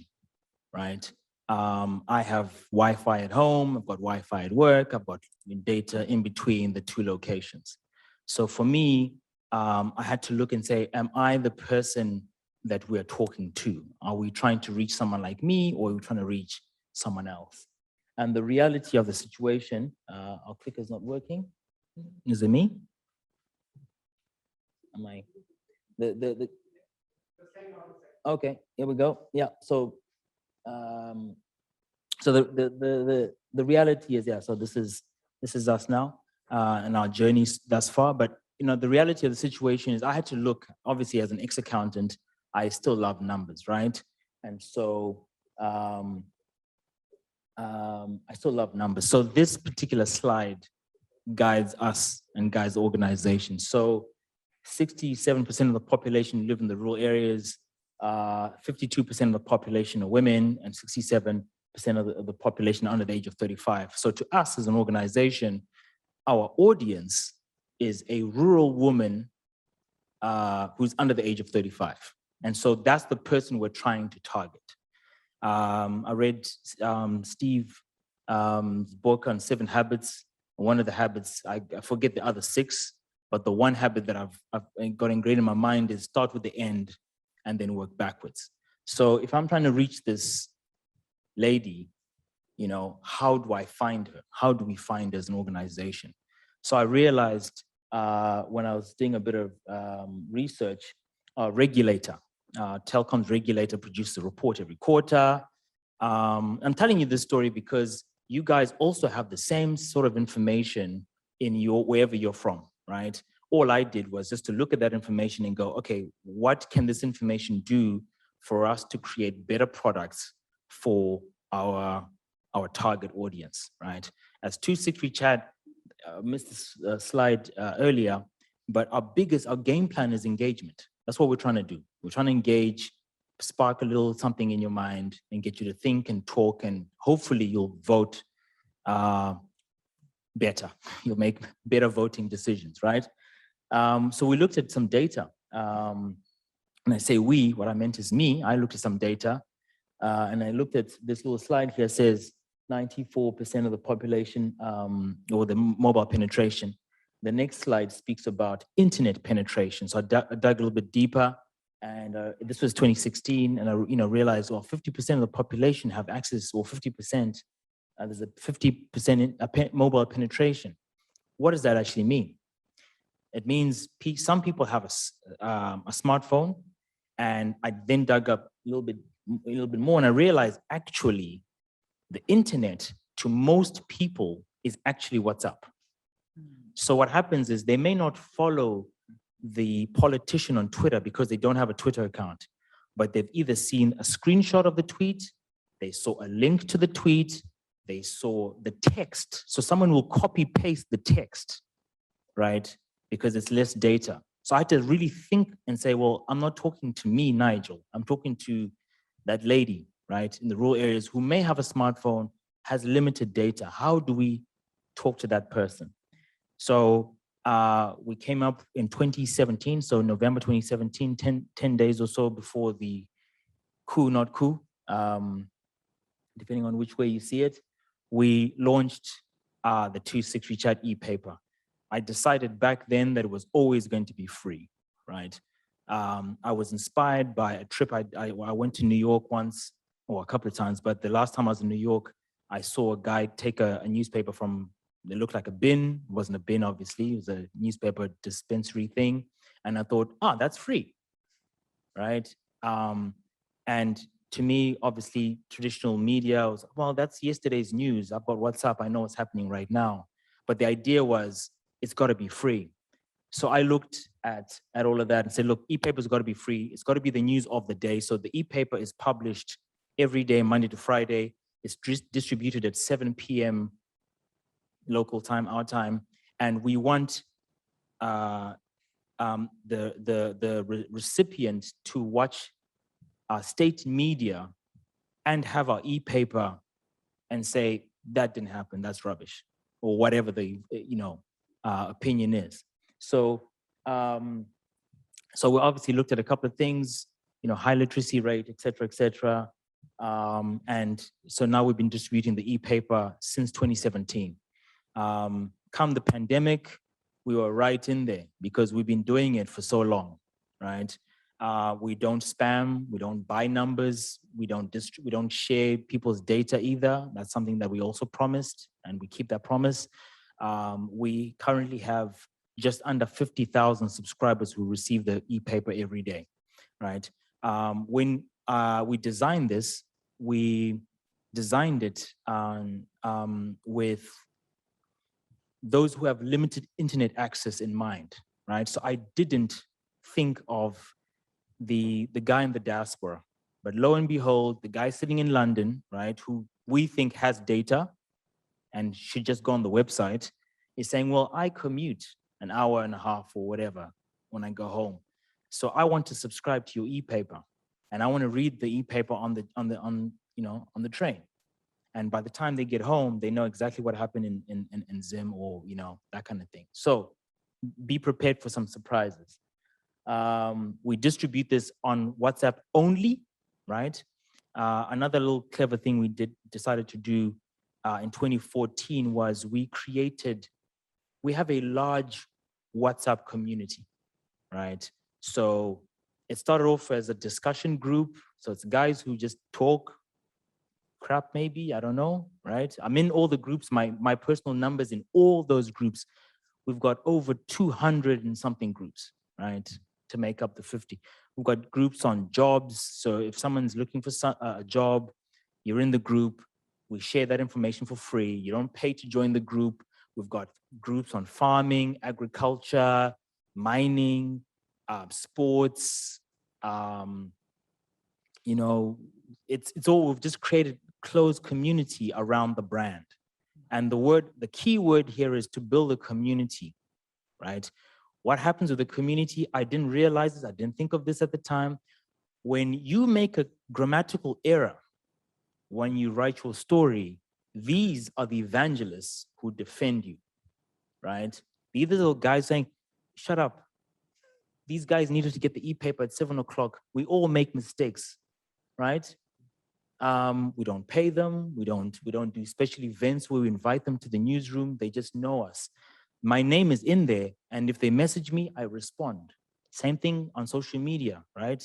right? I have Wi-Fi at home, I've got Wi-Fi at work, I've got data in between the two locations. So for me, I had to look and say, am I the person that we're talking to? Are we trying to reach someone like me, or are we trying to reach someone else? And the reality of the situation, our clicker's not working. Is it me? Am I? Okay, here we go. Yeah, so the reality is, yeah, so this is us now and our journey thus far. But the reality of the situation is I had to look, obviously as an ex-accountant, I still love numbers, right? And so I still love numbers. So this particular slide guides us and guides the organization. So 67% of the population live in the rural areas, 52% of the population are women, and 67% of the population under the age of 35. So to us as an organization, our audience is a rural woman who's under the age of 35. And so that's the person we're trying to target. I read Steve's book on 7 habits. One of the habits, I forget the other 6, but the one habit that I've got ingrained in my mind is start with the end and then work backwards. So if I'm trying to reach this lady, how do I find her? How do we find her as an organization? So I realized when I was doing a bit of research, regulator, telecoms regulator produces a report every quarter. I'm telling you this story because you guys also have the same sort of information in wherever you're from, right? All I did was just to look at that information and go, okay, what can this information do for us to create better products for our target audience, right? As 263 Chat, missed this slide earlier, but our game plan is engagement. That's what we're trying to do. We're trying to engage, spark a little something in your mind and get you to think and talk, and hopefully you'll vote better. You'll make better voting decisions, right? So we looked at some data. And I say we, what I meant is me. I looked at some data and I looked at this little slide here. Says 94% of the population or the mobile penetration. The next slide speaks about internet penetration. So I dug a little bit deeper, and this was 2016, and I realized, well, 50% of the population have access, or 50%. There's a 50% mobile penetration. What does that actually mean? It means some people have a smartphone, and I then dug up a little bit more, and I realized actually the internet to most people is actually WhatsApp. So what happens is they may not follow the politician on Twitter because they don't have a Twitter account, but they've either seen a screenshot of the tweet, they saw a link to the tweet, they saw the text. So someone will copy paste the text, right? Because it's less data. So I had to really think and say, well, I'm not talking to me, Nigel. I'm talking to that lady, right, in the rural areas who may have a smartphone, has limited data. How do we talk to that person? So we came up in 2017, so November 2017, 10 days or so before the coup, not coup, depending on which way you see it, we launched the 263 Chat e-paper. I decided back then that it was always going to be free, right? I was inspired by a trip. I went to New York once, or a couple of times, but the last time I was in New York, I saw a guy take a newspaper from, it looked like a bin. It wasn't a bin, obviously. It was a newspaper dispensary thing. And I thought, that's free, right? And to me, obviously, traditional media was, well, that's yesterday's news. I've got WhatsApp. I know what's happening right now. But the idea was, it's got to be free. So I looked at all of that and said, look, e-paper's got to be free. It's got to be the news of the day. So the e-paper is published every day, Monday to Friday. It's distributed at 7 p.m. local time, our time. And we want the recipient to watch our state media and have our e-paper and say, that didn't happen, that's rubbish, or whatever the opinion is. So so we obviously looked at a couple of things, high literacy rate, et cetera, and so now we've been distributing the e-paper since 2017. Come the pandemic, we were right in there because we've been doing it for so long, right? We don't spam, we don't buy numbers, we don't share people's data either. That's something that we also promised, and we keep that promise. We currently have just under 50,000 subscribers who receive the e-paper every day, right? When we designed this, we designed it with those who have limited internet access in mind, right? So I didn't think of the guy in the diaspora, but lo and behold, the guy sitting in London, right, who we think has data and should just go on the website, is saying, well, I commute an hour and a half or whatever when I go home. So I want to subscribe to your e-paper, and I want to read the e-paper on the train. And by the time they get home, they know exactly what happened in Zim, or that kind of thing. So be prepared for some surprises. We distribute this on WhatsApp only, right? Another little clever thing we decided to do in 2014 was we have a large WhatsApp community, right? So it started off as a discussion group. So it's guys who just talk crap, maybe, I don't know, right? I'm in all the groups, my personal numbers in all those groups. We've got over 200 and something groups, right? To make up the 50. We've got groups on jobs. So if someone's looking for a job, you're in the group, we share that information for free. You don't pay to join the group. We've got groups on farming, agriculture, mining, sports, you know, it's all, we've just created closed community around the brand. And the key word here is to build a community, right? What happens with the community, I didn't realize this, I didn't think of this at the time. When you make a grammatical error, when you write your story, these are the evangelists who defend you, right? These are the guys saying, shut up. These guys needed to get the e-paper at 7 o'clock. We all make mistakes, right? We don't pay them. We don't do special events where we invite them to the newsroom. They just know us. My name is in there, and if they message me, I respond. Same thing on social media, right?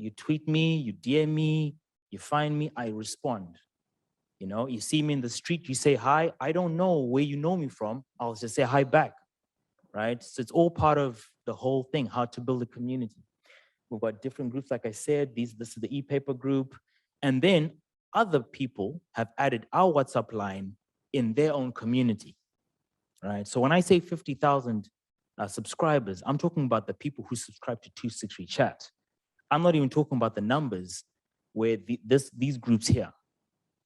You tweet me, you DM me, you find me, I respond. You know, you see me in the street, you say hi. I don't know where you know me from. I'll just say hi back, right? So it's all part of the whole thing, how to build a community. We've got different groups, like I said, this is the e-paper group. And then other people have added our WhatsApp line in their own community, right? So when I say 50,000 subscribers, I'm talking about the people who subscribe to 263 Chat. I'm not even talking about the numbers where these groups here.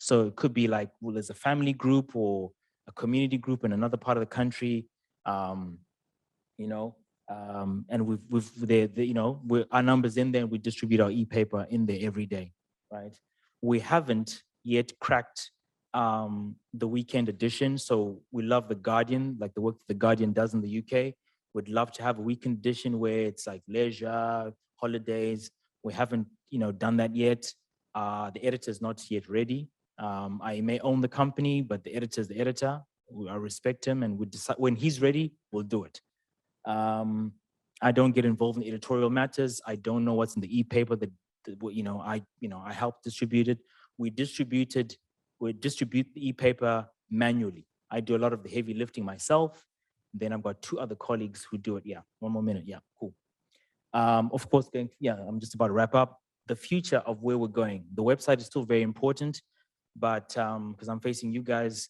So it could be like, well, there's a family group or a community group in another part of the country, you know, and our numbers in there, and we distribute our e-paper in there every day, right? We haven't yet cracked the weekend edition. So we love The Guardian, like the work that The Guardian does in the UK. We'd love to have a weekend edition where it's like leisure, holidays. We haven't, done that yet. The editor is not yet ready. I may own the company, but the editor is the editor. I respect him, and we decide when he's ready, we'll do it. I don't get involved in editorial matters. I don't know what's in the e-paper that I help distribute it. We distribute the e-paper manually. I do a lot of the heavy lifting myself. Then I've got 2 other colleagues who do it. Yeah, 1 more minute. Yeah, cool. Of course, I'm just about to wrap up. The future of where we're going. The website is still very important, but because I'm facing you guys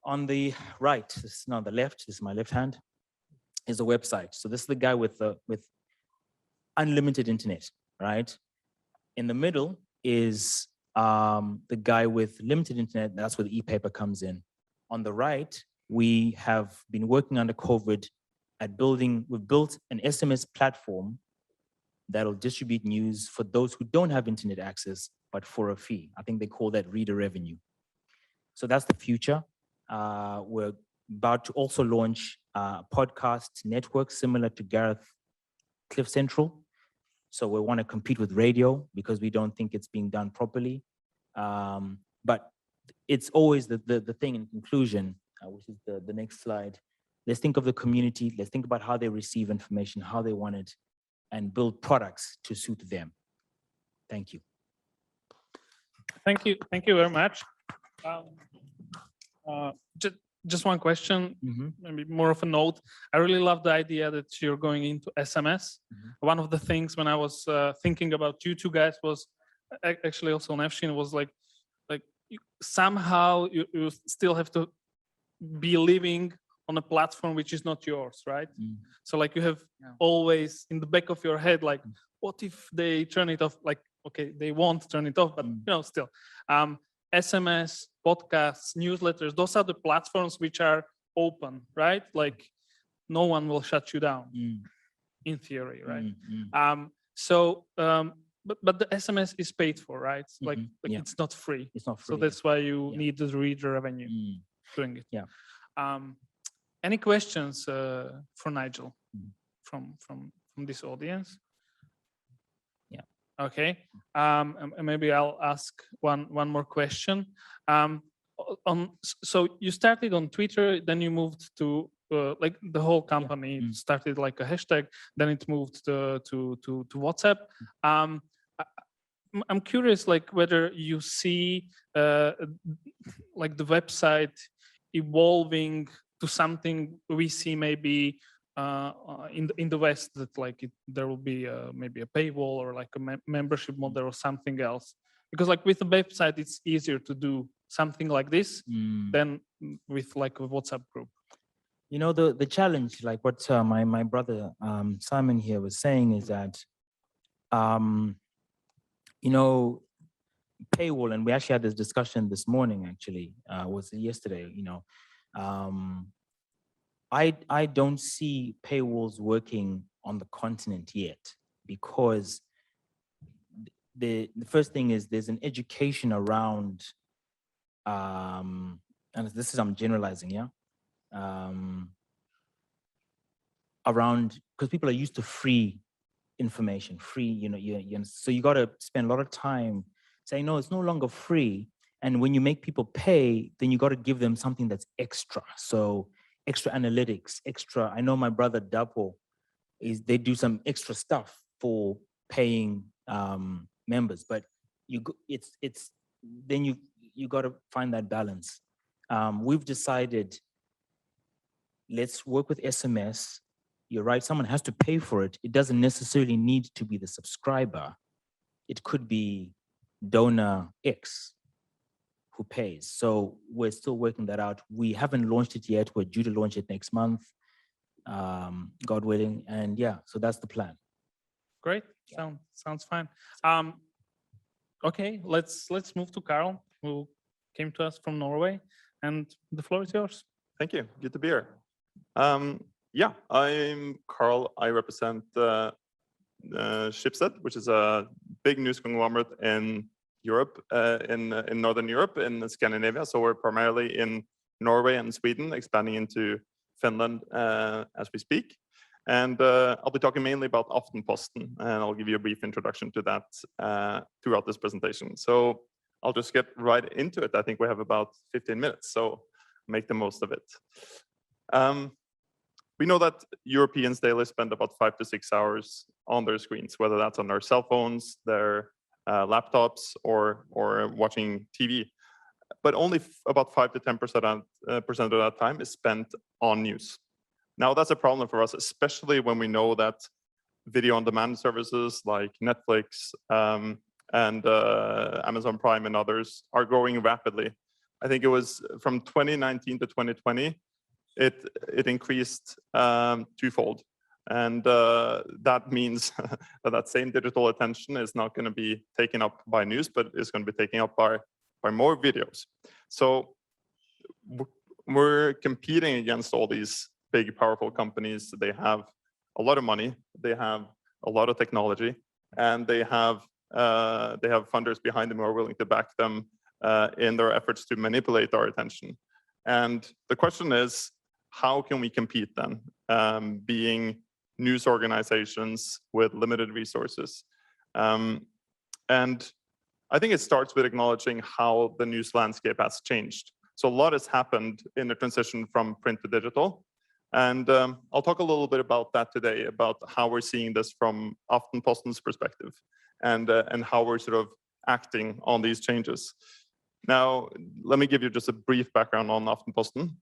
on the right, this is not the left, this is my left hand, is the website. So this is the guy with unlimited internet, right? In the middle is the guy with limited internet. That's where the e-paper comes in. On the right, we have been working under COVID at we've built an SMS platform that'll distribute news for those who don't have internet access, but for a fee. I think they call that reader revenue. So that's the future. We're about to also launch a podcast network similar to Cliff Central. So we want to compete with radio because we don't think it's being done properly. But it's always the thing in conclusion, which is the next slide. Let's think of the community. Let's think about how they receive information, how they want it, and build products to suit them. Thank you. Thank you very much. Just one question, maybe more of a note. I really love the idea that you're going into SMS. One of the things when I was thinking about you 2 guys was actually also Nevs was like somehow you still have to be living on a platform which is not yours, right? So like you have always in the back of your head, like, what if they turn it off? Like, okay, they won't turn it off, but still. SMS, podcasts, newsletters, those are the platforms which are open, right? Like no one will shut you down in theory, right? But the SMS is paid for, right? Like it's not free. It's not free. So that's why you need the reader revenue doing it. Yeah. Any questions for Nigel from this audience? Yeah. Okay. Maybe I'll ask one more question. So you started on Twitter, then you moved to like the whole company started like a hashtag, then it moved to WhatsApp. I'm curious, like whether you see like the website evolving to something we see maybe in the West, that like there will be maybe a paywall or like a membership model or something else. Because like with the website, it's easier to do something like this than with like a WhatsApp group. You know, the challenge, like what my brother Simon here was saying, is that you know, paywall, and we actually had this discussion this morning, actually, was it yesterday, you know. I don't see paywalls working on the continent yet, because the first thing is there's an education around, and this is, I'm generalizing, yeah, around, because people are used to free information, free, you know, so you got to spend a lot of time saying, no, it's no longer free. And when you make people pay, then you got to give them something that's extra. So extra analytics, extra, I know my brother Dapo, they do some extra stuff for paying members, but then you got to find that balance. We've decided, let's work with SMS. You're right, someone has to pay for it. It doesn't necessarily need to be the subscriber. It could be donor X who pays. So we're still working that out. We haven't launched it yet. We're due to launch it next month, God willing. And yeah, so that's the plan. Great, sounds fine. Okay, let's move to Karl, who came to us from Norway, and the floor is yours. Thank you, good to be here. Yeah, I'm Karl. I represent Schibsted, which is a big news conglomerate in Europe, in Northern Europe, in Scandinavia. So we're primarily in Norway and Sweden, expanding into Finland as we speak. And I'll be talking mainly about Aftenposten, and I'll give you a brief introduction to that throughout this presentation. So I'll just get right into it. I think we have about 15 minutes, so make the most of it. We know that Europeans daily spend about 5 to 6 hours on their screens, whether that's on their cell phones, their laptops, or watching TV. But only about 5 to 10% of that time is spent on news. Now that's a problem for us, especially when we know that video on demand services like Netflix and Amazon Prime and others are growing rapidly. I think it was from 2019 to 2020, it increased twofold. And that means that same digital attention is not going to be taken up by news, but is going to be taken up by more videos. So we're competing against all these big, powerful companies. They have a lot of money, they have a lot of technology, and they have funders behind them who are willing to back them in their efforts to manipulate our attention. And the question is, how can we compete then, being news organizations with limited resources? And I think it starts with acknowledging how the news landscape has changed. So a lot has happened in the transition from print to digital. And I'll talk a little bit about that today, about how we're seeing this from Aftenposten's perspective, and how we're sort of acting on these changes. Now, let me give you just a brief background on Aftenposten.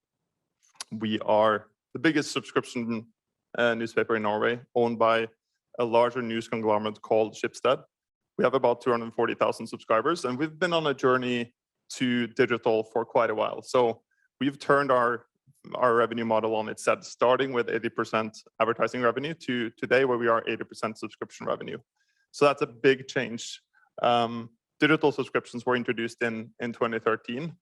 We are the biggest subscription newspaper in Norway, owned by a larger news conglomerate called Schibsted. We have about 240,000 subscribers, and we've been on a journey to digital for quite a while. So we've turned our revenue model on its head, starting with 80% advertising revenue to today, where we are 80% subscription revenue. So that's a big change. Digital subscriptions were introduced in 2013.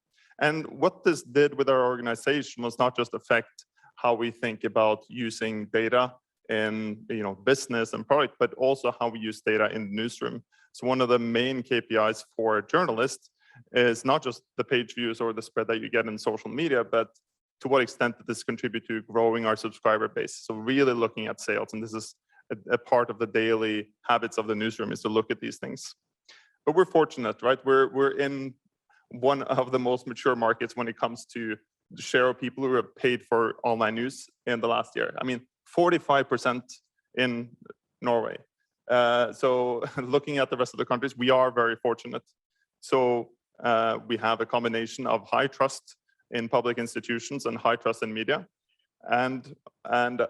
And what this did with our organization was not just affect how we think about using data in business and product, but also how we use data in the newsroom. So one of the main KPIs for journalists is not just the page views or the spread that you get in social media, but to what extent did this contribute to growing our subscriber base? So really looking at sales, and this is a part of the daily habits of the newsroom, is to look at these things. But we're fortunate, right? We're in one of the most mature markets when it comes to the share of people who have paid for online news in the last year. I mean, 45% in Norway. So looking at the rest of the countries, we are very fortunate. So we have a combination of high trust in public institutions and high trust in media, and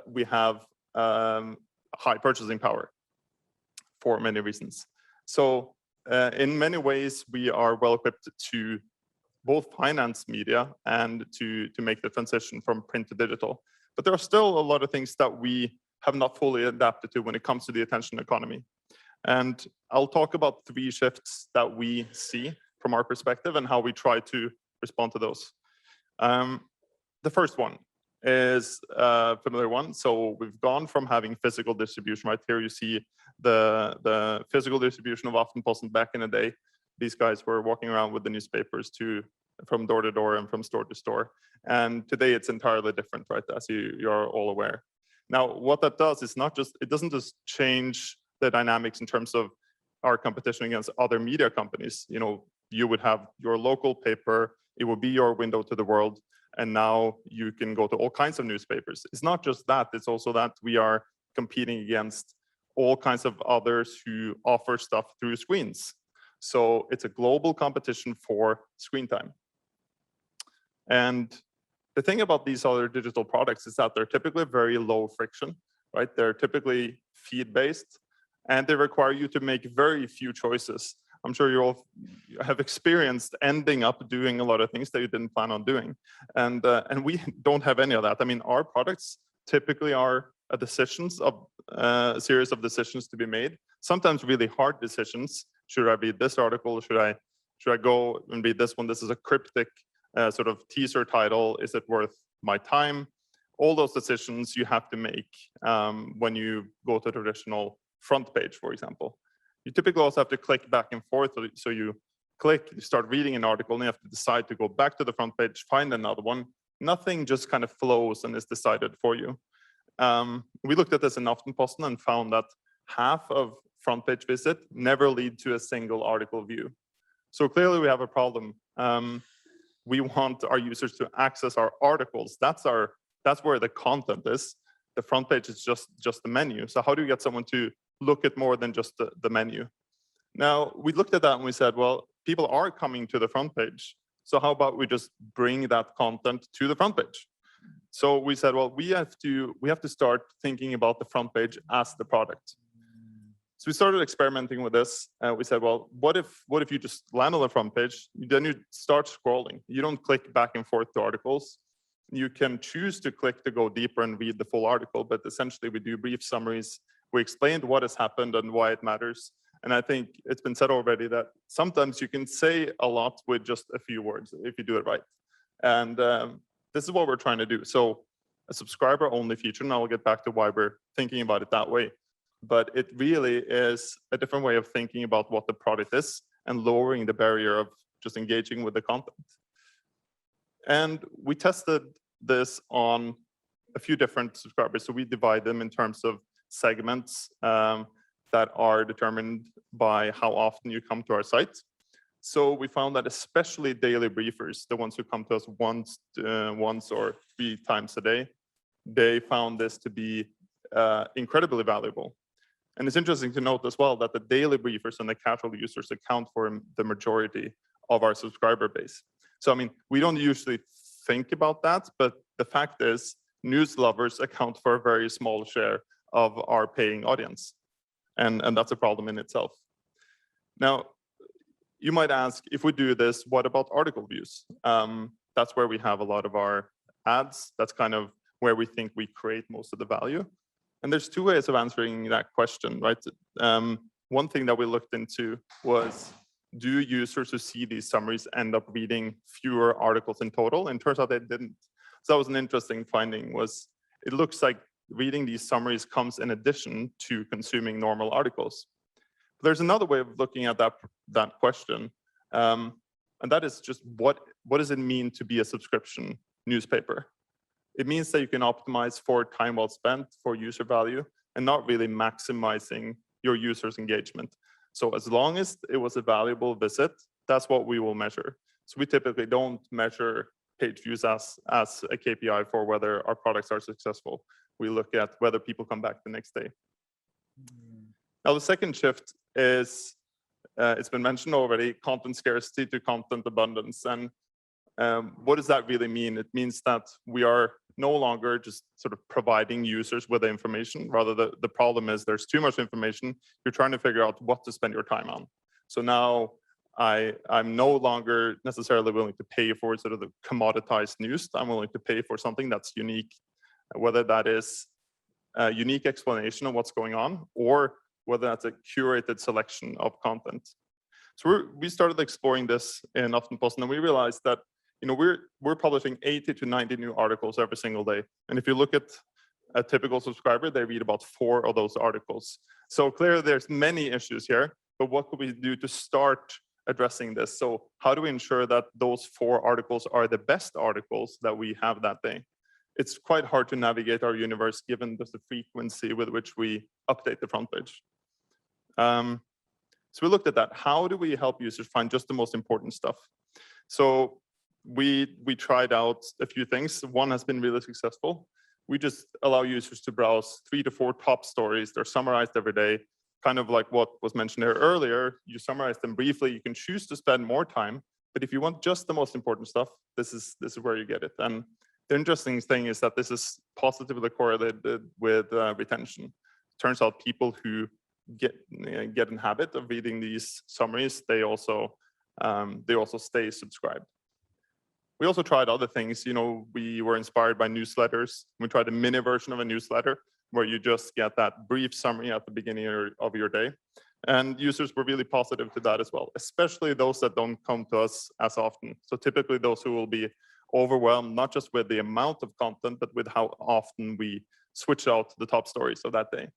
we have high purchasing power for many reasons. So in many ways, we are well equipped to both finance media and to make the transition from print to digital. But there are still a lot of things that we have not fully adapted to when it comes to the attention economy. And I'll talk about 3 shifts that we see from our perspective and how we try to respond to those. The first one is a familiar one. So we've gone from having physical distribution. Right here you see the physical distribution of Aftenposten back in the day. These guys were walking around with the newspapers from door to door and from store to store. And today it's entirely different, right? As you're all aware. Now, what that does is it doesn't just change the dynamics in terms of our competition against other media companies. You know, you would have your local paper, it would be your window to the world, and now you can go to all kinds of newspapers. It's not just that, it's also that we are competing against all kinds of others who offer stuff through screens. So it's a global competition for screen time. And the thing about these other digital products is that they're typically very low friction, right? They're typically feed-based, and they require you to make very few choices. I'm sure you all have experienced ending up doing a lot of things that you didn't plan on doing. And we don't have any of that. I mean, our products typically are a series of decisions to be made, sometimes really hard decisions. Should I read this article? Should I go and read this one? This is a cryptic sort of teaser title. Is it worth my time? All those decisions you have to make when you go to traditional front page, for example. You typically also have to click back and forth. So you click, you start reading an article, and you have to decide to go back to the front page, find another one. Nothing just kind of flows and is decided for you. We looked at this in Aftenposten and found that half of front page visit never lead to a single article view. So clearly we have a problem. We want our users to access our articles. That's where the content is. The front page is just the menu. So how do you get someone to look at more than just the menu? Now, we looked at that and we said, well, people are coming to the front page. So how about we just bring that content to the front page? So we said, well, we have to start thinking about the front page as the product. So we started experimenting with this. We said, well, what if you just land on the front page, then you start scrolling. You don't click back and forth to articles. You can choose to click to go deeper and read the full article, but essentially we do brief summaries. We explained what has happened and why it matters. And I think it's been said already that sometimes you can say a lot with just a few words if you do it right. And this is what we're trying to do. So a subscriber-only feature, and I'll get back to why we're thinking about it that way. But it really is a different way of thinking about what the product is and lowering the barrier of just engaging with the content. And we tested this on a few different subscribers. So we divide them in terms of segments that are determined by how often you come to our site. So we found that especially daily briefers, the ones who come to us once or 3 times a day, they found this to be incredibly valuable. And it's interesting to note as well that the daily briefers and the casual users account for the majority of our subscriber base. So, I mean, we don't usually think about that, but the fact is news lovers account for a very small share of our paying audience. And that's a problem in itself. Now, you might ask, if we do this, what about article views? That's where we have a lot of our ads. That's kind of where we think we create most of the value. And there's 2 ways of answering that question, right? One thing that we looked into was, do users who see these summaries end up reading fewer articles in total? And it turns out they didn't. So that was an interesting finding. It looks like reading these summaries comes in addition to consuming normal articles. But there's another way of looking at that question, and that is just what does it mean to be a subscription newspaper? It means that you can optimize for time well spent, for user value, and not really maximizing your users' engagement. So as long as it was a valuable visit, that's what we will measure. So we typically don't measure page views as a KPI for whether our products are successful. We look at whether people come back the next day. Now, the second shift is, it's been mentioned already, content scarcity to content abundance. And what does that really mean? It means that we are no longer just sort of providing users with the information. Rather, the problem is there's too much information. You're trying to figure out what to spend your time on. So now I'm no longer necessarily willing to pay for sort of the commoditized news. I'm willing to pay for something that's unique, whether that is a unique explanation of what's going on, or whether that's a curated selection of content. So we started exploring this in Aftenposten, and we realized that we're publishing 80 to 90 new articles every single day. And if you look at a typical subscriber, they read about 4 of those articles. So clearly there's many issues here, but what could we do to start addressing this? So how do we ensure that those 4 articles are the best articles that we have that day? It's quite hard to navigate our universe given just the frequency with which we update the front page. So we looked at that. How do we help users find just the most important stuff? So we tried out a few things. One has been really successful. We just allow users to browse 3 to 4 top stories. They're summarized every day, kind of like what was mentioned here earlier. You summarize them briefly. You can choose to spend more time, but if you want just the most important stuff, this is where you get it. And the interesting thing is that this is positively correlated with retention. Turns out people who get in habit of reading these summaries, they also stay subscribed. We also tried other things. We were inspired by newsletters. We tried a mini version of a newsletter where you just get that brief summary at the beginning of your day. And users were really positive to that as well, especially those that don't come to us as often. So typically those who will be overwhelmed, not just with the amount of content, but with how often we switch out the top stories of that day.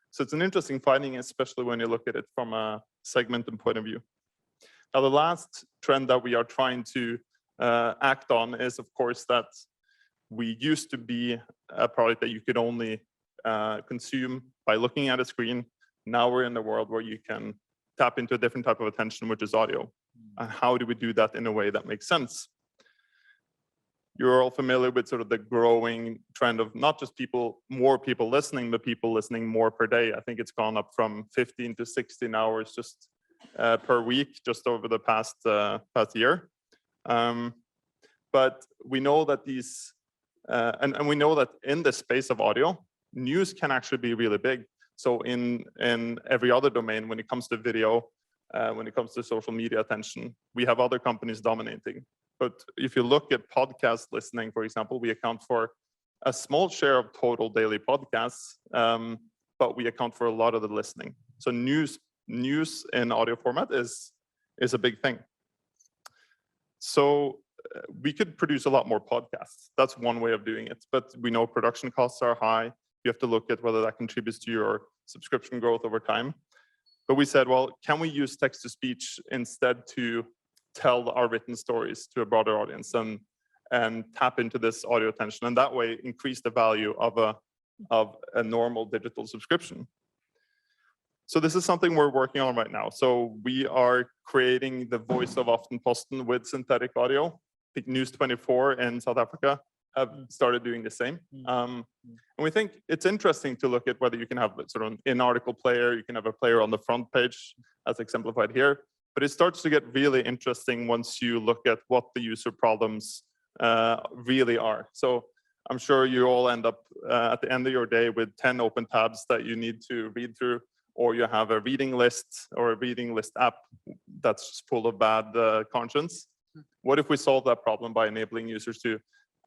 So it's an interesting finding, especially when you look at it from a segmented point of view. Now, the last trend that we are trying to act on is, of course, that we used to be a product that you could only consume by looking at a screen. Now we're in the world where you can tap into a different type of attention, which is audio. And how do we do that in a way that makes sense? You're all familiar with sort of the growing trend of not just more people listening, but people listening more per day. I think it's gone up from 15 to 16 hours just per week, just over the past year. But we know that these, and we know that in the space of audio, news can actually be really big. So in every other domain, when it comes to video, when it comes to social media attention, we have other companies dominating. But if you look at podcast listening, for example, we account for a small share of total daily podcasts, but we account for a lot of the listening. So news in audio format is a big thing. So we could produce a lot more podcasts. That's one way of doing it. But we know production costs are high. You have to look at whether that contributes to your subscription growth over time. But we said, well, can we use text to speech instead to tell our written stories to a broader audience and tap into this audio attention, and that way increase the value of a normal digital subscription. So this is something we're working on right now. So we are creating the voice of Aftenposten with synthetic audio. I think News 24 in South Africa have started doing the same. And we think it's interesting to look at whether you can have sort of an in-article player, you can have a player on the front page, as exemplified here. But it starts to get really interesting once you look at what the user problems really are. So I'm sure you all end up at the end of your day with 10 open tabs that you need to read through, or you have a reading list or a reading list app that's full of bad conscience. What if we solve that problem by enabling users to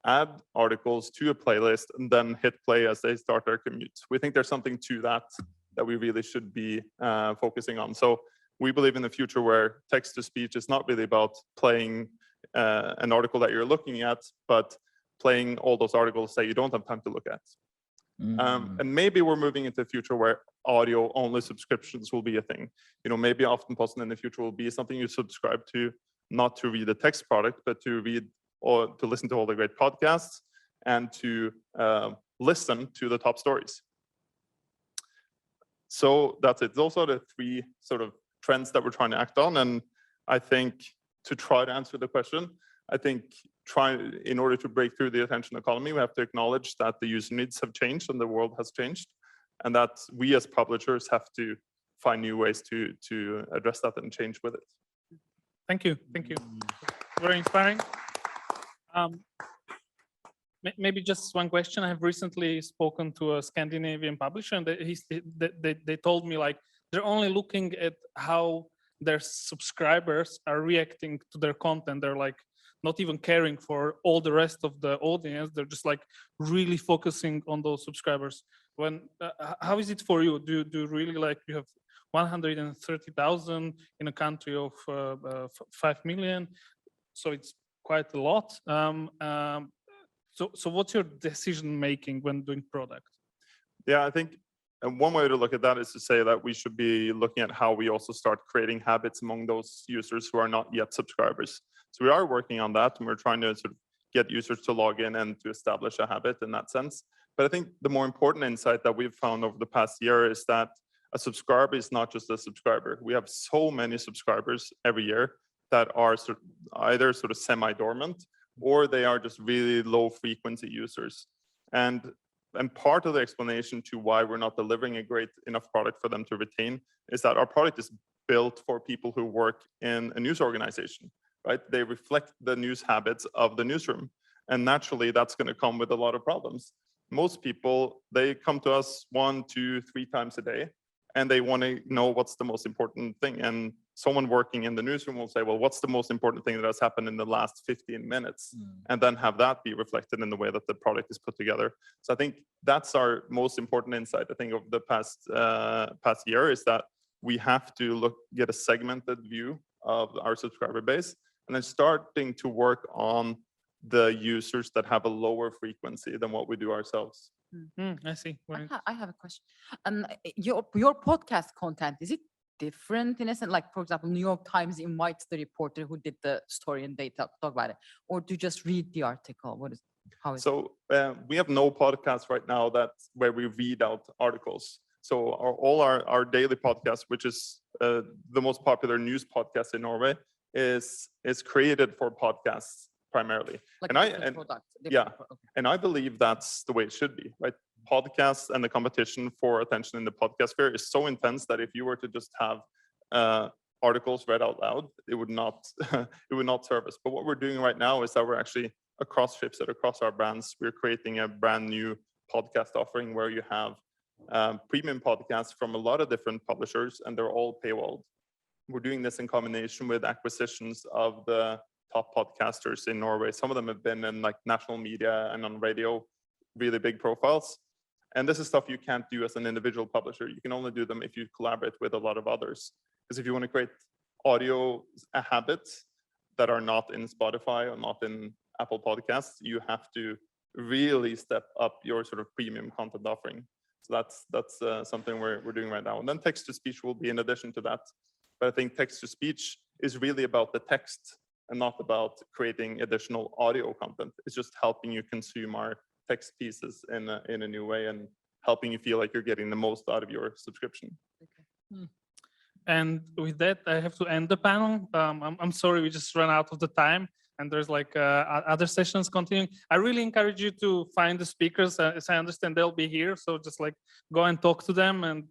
add articles to a playlist and then hit play as they start their commute? We think there's something to that we really should be focusing on. So we believe in the future where text-to-speech is not really about playing an article that you're looking at, but playing all those articles that you don't have time to look at. And maybe we're moving into a future where audio-only subscriptions will be a thing. Maybe Aftenposten in the future will be something you subscribe to, not to read a text product, but to read or to listen to all the great podcasts and to listen to the top stories. So that's it. Those are the 3 sort of trends that we're trying to act on. And I think to try to answer the question, I think in order to break through the attention economy, we have to acknowledge that the user needs have changed and the world has changed, and that we as publishers have to find new ways to address that and change with it. Thank you. Very inspiring. Maybe just one question. I have recently spoken to a Scandinavian publisher, and they told me like they're only looking at how their subscribers are reacting to their content. They're like not even caring for all the rest of the audience. They're just like really focusing on those subscribers. How is it for you? Do you really like, you have 130,000 in a country of 5 million, so it's quite a lot. So what's your decision making when doing product? Yeah, I think one way to look at that is to say that we should be looking at how we also start creating habits among those users who are not yet subscribers. So we are working on that, and we're trying to sort of get users to log in and to establish a habit in that sense. But I think the more important insight that we've found over the past year is that a subscriber is not just a subscriber. We have so many subscribers every year that are either sort of semi-dormant, or they are just really low frequency users. And part of the explanation to why we're not delivering a great enough product for them to retain is that our product is built for people who work in a news organization, right? They reflect the news habits of the newsroom. And naturally, that's going to come with a lot of problems. Most people, they come to us 1, 2, 3 times a day, and they want to know what's the most important thing. And someone working in the newsroom will say, well, what's the most important thing that has happened in the last 15 minutes? And then have that be reflected in the way that the product is put together. So I think that's our most important insight, I think, of the past year, is that we have to get a segmented view of our subscriber base, and then starting to work on the users that have a lower frequency than what we do ourselves. I see. I have a question. Your podcast content, is it different in a sense? Like, for example, New York Times invites the reporter who did the story and they talk about it, or do you just read the article? How is it? We have no podcast right now where we read out articles. So all our daily podcast, which is the most popular news podcast in Norway, is created for podcasts primarily. Like and I believe that's the way it should be, right? Podcasts and the competition for attention in the podcast sphere is so intense that if you were to just have articles read out loud, it would not serve us. But what we're doing right now is that we're actually across Schibsted, across our brands, we're creating a brand new podcast offering where you have premium podcasts from a lot of different publishers, and they're all paywalled. We're doing this in combination with acquisitions of the top podcasters in Norway. Some of them have been in like national media and on radio, really big profiles. And this is stuff you can't do as an individual publisher. You can only do them if you collaborate with a lot of others. Because if you want to create audio habits that are not in Spotify or not in Apple Podcasts, you have to really step up your sort of premium content offering. So that's something we're doing right now. And then text-to-speech will be in addition to that. But I think text-to-speech is really about the text and not about creating additional audio content. It's just helping you consume our text pieces in a new way and helping you feel like you're getting the most out of your subscription. Okay. And with that, I have to end the panel. I'm sorry, we just ran out of the time, and there's like other sessions continuing. I really encourage you to find the speakers. As I understand, they'll be here, so just like go and talk to them, and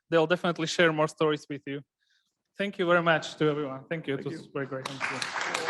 they'll definitely share more stories with you. Thank you very much to everyone. Thank you. It was very great. Thank you.